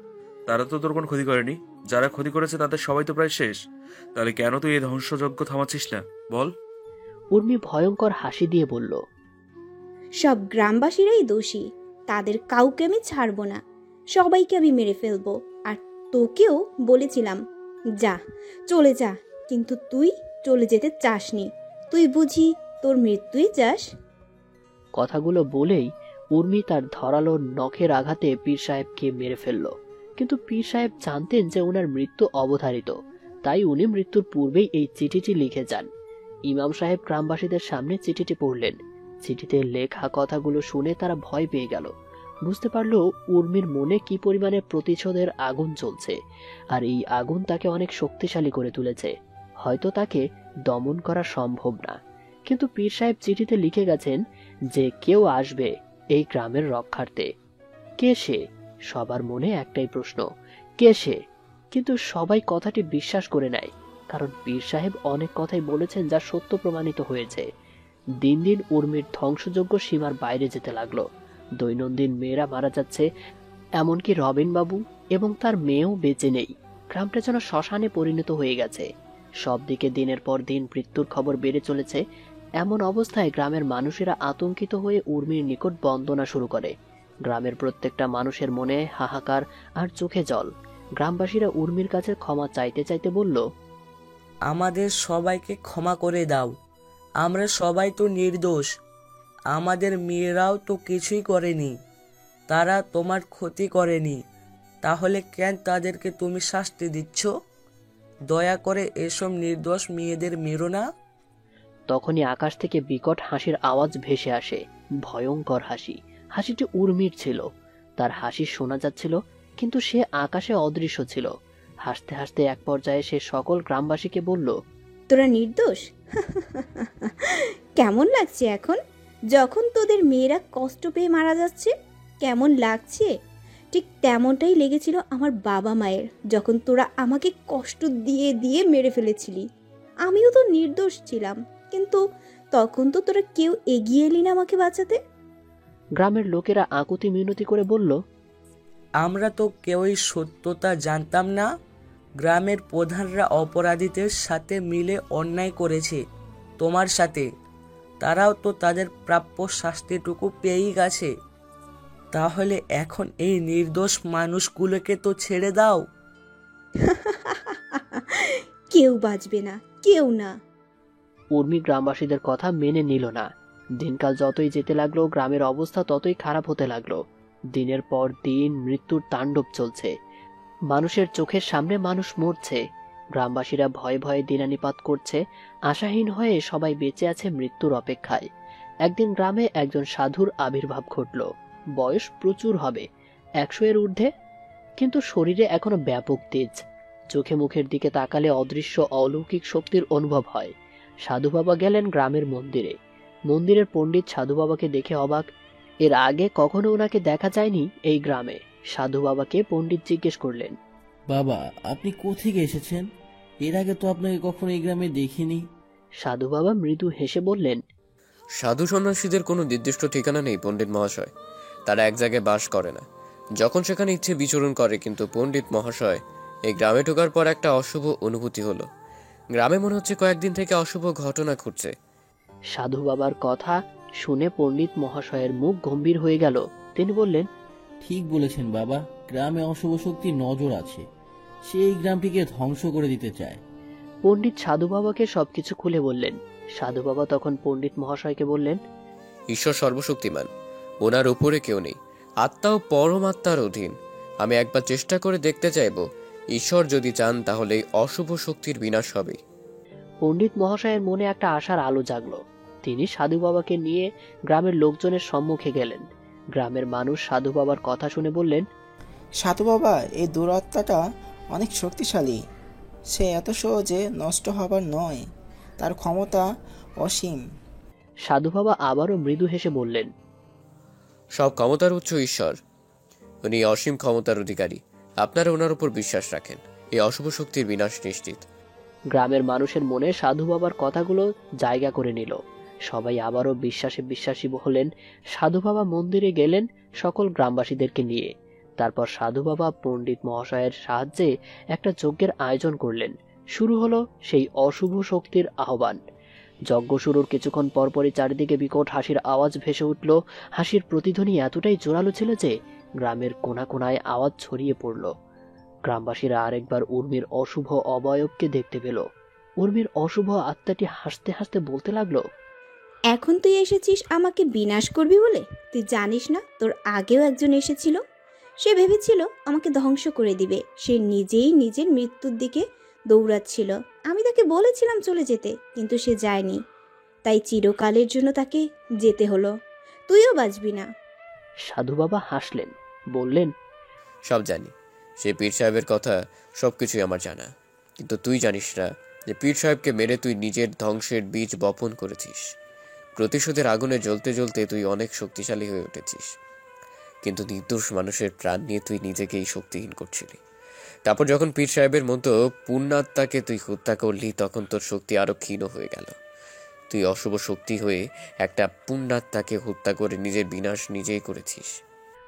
তারা তো তোর কোনো ক্ষতি করেনি। যারা ক্ষতি করেছে তাদের সবাই তো প্রায় শেষ। তাহলে কেন তুই এই ধ্বংসযজ্ঞ থামাচ্ছিস না বল? উর্মি ভয়ঙ্কর হাসি দিয়ে বলল, সব গ্রামবাসীরাই দোষী, তাদের কাউকে আমি ছাড়বো না, সবাইকে আমি মেরে ফেলবো। আর তোকেও বলেছিলাম যা, চলে যা, কিন্তু তুই চলে যেতে চাসনি। তুই বুঝি তোর মৃত্যুই চাস? কথাগুলো বলেই উর্মি তার ধারালো নখের আঘাতে পীর সাহেবকে মেরে ফেলল। কিন্তু পীর সাহেব জানতেন যে ওনার মৃত্যু অবধারিত, তাই উনি মৃত্যুর পূর্বেই এই চিঠিটি লিখে যান। ইমাম সাহেব গ্রামবাসীদের সামনে চিঠিটি পড়লেন। চিঠিতে লেখা কথাগুলো শুনে তারা ভয় পেয়ে গেল। বুঝতে পারলো উর্মির মনে কি পরিমাণে প্রতিশোধের আগুন জ্বলছে, আর এই আগুন তাকে অনেক শক্তিশালী করে তুলেছে। হয়তো তাকে দমন করা সম্ভব না, কিন্তু পীর সাহেব চিঠিতে লিখে গেছেন যে কেউ আসবে এই গ্রামের রক্ষার্থে। কে সে? সবার মনে একটাই প্রশ্ন, কে সে? কিন্তু সবাই কথাটি বিশ্বাস করে নেয়, কারণ পীর সাহেব অনেক কথাই বলেছেন যা সত্য প্রমাণিত হয়েছে। দিন দিন উর্মির ধ্বংসযোগ্য সীমার বাইরে যেতে লাগলো। দৈনন্দিন মেয়েরা মারা যাচ্ছে, এমনকি রবিন বাবু এবং তার মেয়েও বেঁচে নেই। গ্রামটা যেন শ্মশানে পরিণত হয়ে গেছে। সব দিকে দিনের পর দিন মৃত্যুর খবর বেড়ে চলেছে। এমন অবস্থায় গ্রামের মানুষেরা আতঙ্কিত হয়ে উর্মির নিকট বন্দনা শুরু করে। গ্রামের প্রত্যেকটা মানুষের মনে হাহাকার আর চোখে জল। গ্রামবাসীরা উর্মির কাছে ক্ষমা চাইতে চাইতে বলল, আমাদের সবাইকে ক্ষমা করে দাও, আমরা সবাই তো নির্দোষ। আমাদের মেয়েরাও তো কিছুই করেনি, তারা তোমার ক্ষতি করেনি, তাহলে কেন তাদেরকে তুমি শাস্তি দিচ্ছ? দয়া করে এসব নির্দোষ মেয়েদের মেরো না। তখনই আকাশ থেকে বিকট হাসির আওয়াজ ভেসে আসে, ভয়ঙ্কর হাসি। হাসিটি উর্মির ছিল। তার হাসি শোনা যাচ্ছিল, কিন্তু সে আকাশে অদৃশ্য ছিল। হাসতে হাসতে এক পর্যায়ে সে সকল গ্রামবাসীকে বলল, তোরা নির্দোষ? কেমন লাগছে এখন, যখন তোদের মেয়েরা কষ্ট পেয়ে মারা যাচ্ছে? কেমন লাগছে? ঠিক তেমনটাই লেগেছিল আমার বাবা মায়ের, যখন তোরা আমাকে কষ্ট দিয়ে দিয়ে মেরে ফেলেছিলি। আমিও তো নির্দোষ ছিলাম, কিন্তু তখন তো তোরা কেউ এগিয়ে এলি না আমাকে বাঁচাতে। গ্রামের লোকেরা আকুতি মিনতি করে বলল, আমরা তো কেউই সত্যতা জানতাম না। গ্রামের প্রধানরা অপরাধীদের সাথে মিলে অন্যায় করেছে তোমার সাথে, তারাও তো তাদের প্রাপ্য শাস্তিটুকু পেয়েই গেছে। তাহলে এখন এই নির্দোষ মানুষগুলোকে তো ছেড়ে দাও। কেউ বাঁচবে না, কেউ না। উর্মি গ্রামবাসীদের কথা মেনে নিল না। দিনকাল যতই যেতে লাগলো, গ্রামের অবস্থা ততই খারাপ হতে লাগলো। দিনের পর দিন মৃত্যুর তাণ্ডব চলছে। মানুষের চোখের সামনে মানুষ মরছে। গ্রামবাসীরা ভয়ে ভয়ে দিনানিপাত করছে। আশাহীন হয়ে সবাই বেঁচে আছে মৃত্যুর অপেক্ষায়। একদিন গ্রামে একজন সাধুর আবির্ভাব ঘটল। বয়স প্রচুর হবে, 100 এর ঊর্ধ্বে, কিন্তু শরীরে এখনো ব্যাপক তেজ। চোখে মুখের দিকে তাকালে অদৃশ্য অলৌকিক শক্তির অনুভব হয়। সাধু বাবা গেলেন গ্রামের মন্দিরে। মন্দিরের পণ্ডিত সাধু বাবাকে দেখে অবাক। এর আগে কখনো ওনাকে দেখা যায়নি এই গ্রামে। সাধু বাবাকে পণ্ডিত জিজ্ঞেস করলেন, বাবা আপনি কোত্থেকে এসেছেন? এর আগে তো আপনাকে কখনো এই গ্রামে দেখিনি। সাধু বাবা মৃদু হেসে বললেন, সাধু সন্ন্যাসীদের কোনো নির্দিষ্ট ঠিকানা নেই পণ্ডিত মহাশয়। তারা এক জায়গায় বাস করে না, যখন সেখানে ইচ্ছে বিচরণ করে। কিন্তু পণ্ডিত মহাশয়, এই গ্রামে ঢোকার পর একটা অশুভ অনুভূতি হলো। গ্রামে মনে হচ্ছে কয়েকদিন থেকে অশুভ ঘটনা ঘটছে। সাধু বাবার কথা শুনে পণ্ডিত মহাশয়ের মুখ গম্ভীর হয়ে গেল। তিনি বললেন, ঠিক বলেছেন বাবা, গ্রামে অশুভ শক্তির নজর আছে। সে এই গ্রামটিকে ধ্বংস করে দিতে চায়। পণ্ডিত সাধু বাবাকে সবকিছু খুলে বললেন। সাধু বাবা তখন পণ্ডিত মহাশয়কে বললেন, ঈশ্বর সর্বশক্তিমান, ওনার উপরে কেউ নেই। আত্মাও পরমাত্মার অধীন। আমি একবার চেষ্টা করে দেখতে চাইব, ঈশ্বর যদি চান তাহলে এই অশুভ শক্তির বিনাশ হবে। পণ্ডিত মহাশয়ের মনে একটা আশার আলো জাগলো। তিনি সাধু বাবাকে নিয়ে গ্রামের লোকজনের সম্মুখে গেলেন। গ্রামের মানুষ সাধু বাবার কথা শুনে বললেন, সাধু বাবা, এই দুরাত্মাটা অনেক শক্তিশালী। সে এত সহজে নষ্ট হবার নয়, তার ক্ষমতা অসীম। সাধু বাবা আবারও মৃদু হেসে বললেন, সব ক্ষমতার উৎস ঈশ্বর। উনি অসীম ক্ষমতার অধিকারী। আপনারা ওনার উপর বিশ্বাস রাখেন, এই অশুভ শক্তির বিনাশ নিশ্চিত। গ্রামের মানুষের মনে সাধু বাবার কথাগুলো জায়গা করে নিল। সবাই আবারও বিশ্বাসী হলেন। সাধু বাবা মন্দিরে গেলেন সকল গ্রামবাসীদেরকে নিয়ে। তারপর সাধু বাবা পণ্ডিত মহাশয়ের সাহায্যে একটা যজ্ঞের আয়োজন করলেন। শুরু হলো সেই অশুভ শক্তির আহ্বান। যজ্ঞ শুরুর কিছুক্ষণ পরপরই চারিদিকে বিকট হাসির আওয়াজ ভেসে উঠল। হাসির প্রতিধ্বনি এতটাই জোরালো ছিল যে গ্রামের কোনা কোনায় আওয়াজ ছড়িয়ে পড়ল। গ্রামবাসীরা আরেকবার উর্মির অশুভ অবয়বকে দেখতে পেল। উর্মির অশুভ আত্মাটি হাসতে হাসতে বলতে লাগলো, এখন তুই এসেছিস আমাকে বিনাশ করবি বলে? তুই জানিস না তোর আগেও একজন এসেছিল। সে ভেবেছিল আমাকে ধ্বংস করে দিবে। সে নিজেই নিজের মৃত্যুর দিকে দৌড়াচ্ছিল। আমি তাকে বলেছিলাম চলে যেতে, কিন্তু সে যায়নি। তাই চিরকালের জন্য তাকে যেতে হলো। তুইও বাঁচবি না। সাধু বাবা হাসলেন, বললেন, সব জানি। সে পীর সাহেবের কথা সবকিছুই আমার জানা। কিন্তু তুই জানিস না যে পীর সাহেবকে মেরে তুই নিজের ধ্বংসের বীজ বপন করেছিস। প্রতিশোধের আগুনে জ্বলতে জ্বলতে তুই অনেক শক্তিশালী হয়ে উঠেছিস, কিন্তু নির্দোষ মানুষের প্রাণ নিয়ে তুই নিজেকেই শক্তিহীন করছিলি। তারপর যখন পীর সাহেবের মতো পুণ্যাত্মাকে তুই হত্যা করলি, তখন তোর শক্তি আরো ক্ষীণ হয়ে গেল। তুই অশুভ শক্তি হয়ে একটা পুণ্যাত্মাকে হত্যা করে নিজের বিনাশ নিজেই করেছিস।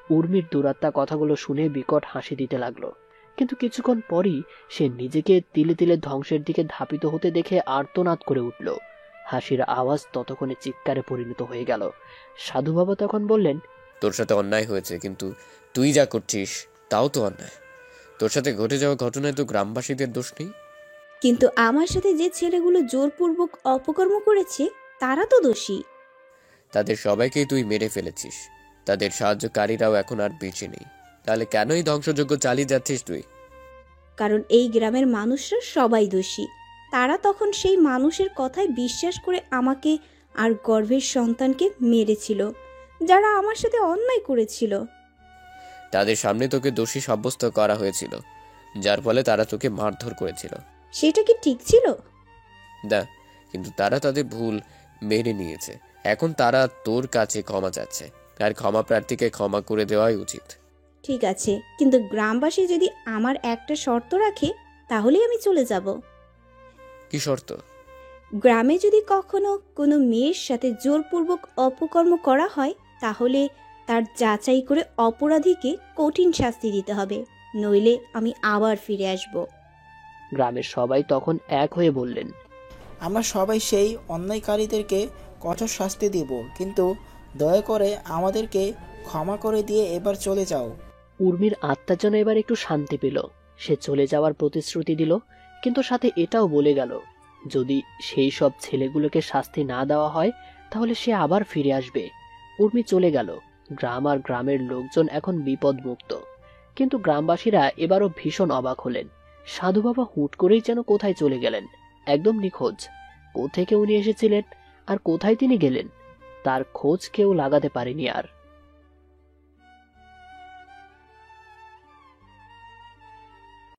উর্মির দুরাত্মা কথাগুলো শুনে বিকট হাসি দিতে লাগলো। কিন্তু কিছুক্ষণ পরই সে নিজেকে তিলে তিলে ধ্বংসের দিকে ধাপিত হতে দেখে আর্তনাদ করে উঠল। হাসির আওয়াজ ততক্ষণে চিৎকারে পরিণত হয়ে গেল। সাধু বাবা তখন বললেন, তোর সাথে অন্যায় হয়েছে, কিন্তু তুই যা করছিস তাও তো অন্যায়। তোর সাথে ঘটে যাওয়া ঘটনায় তো গ্রামবাসীদের দোষ নেই। কিন্তু আমার সাথে যে ছেলেগুলো জোরপূর্বক অপকর্ম করেছে তারা তো দোষী। তাদের সবাইকেই তুই মেরে ফেলেছিস। তাদের সাহায্যকারীরাও এখন আর বেঁচে নেই। তাহলে কেনই ধ্বংসযজ্ঞ চালিয়ে যাচ্ছিস তুই? কারণ এই গ্রামের মানুষরা সবাই দোষী। তারা তখন সেই মানুষের কথায় বিশ্বাস করে আমাকে আর গর্ভের সন্তানকে মেরেছিল, যারা আমার সাথে অন্যায় করেছিল। তাদের সামনে তোকে দোষী সাব্যস্ত করা হয়েছিল, যার ফলে তারা তোকে মারধর করেছিল। সেটা কি ঠিক ছিল? না, কিন্তু তারা তাদের ভুল মেনে নিয়েছে। এখন তারা তোর কাছে ক্ষমা চাচ্ছে, আর ক্ষমা প্রার্থীকে ক্ষমা করে দেওয়াই উচিত। ঠিক আছে, কিন্তু গ্রামবাসী যদি আমার একটা শর্ত রাখে তাহলেই আমি চলে যাব। কি শর্ত? গ্রামে যদি কখনো কোনো মেয়ের সাথে জোরপূর্বক অপকর্ম করা হয় তাহলে তার যাচাই করে অপরাধীকে কঠিন শাস্তি দিতে হবে, নইলে আমি আবার ফিরে আসব। গ্রামের সবাই তখন এক হয়ে বললেন, আমরা সবাই সেই অন্যায়কারীদেরকে কঠোর শাস্তি দিব, কিন্তু দয়া করে আমাদেরকে ক্ষমা করে দিয়ে এবার চলে যাও। উর্মির আত্মা যেন এবার একটু শান্তি পেল। সে চলে যাওয়ার প্রতিশ্রুতি দিল, কিন্তু সাথে এটাও বলে গেল যদি সেই সব ছেলেগুলোকে শাস্তি না দেওয়া হয় তাহলে সে আবার ফিরে আসবে। উর্মি চলে গেল। গ্রাম আর গ্রামের লোকজন এখন বিপদমুক্ত। কিন্তু গ্রামবাসীরা এবারও ভীষণ অবাক হলেন। সাধু বাবা হুট করেই যেন কোথায় চলে গেলেন, একদম নিখোঁজ। কোথেকে উনি এসেছিলেন আর কোথায় তিনি গেলেন তার খোঁজ কেউ লাগাতে পারেনি আর।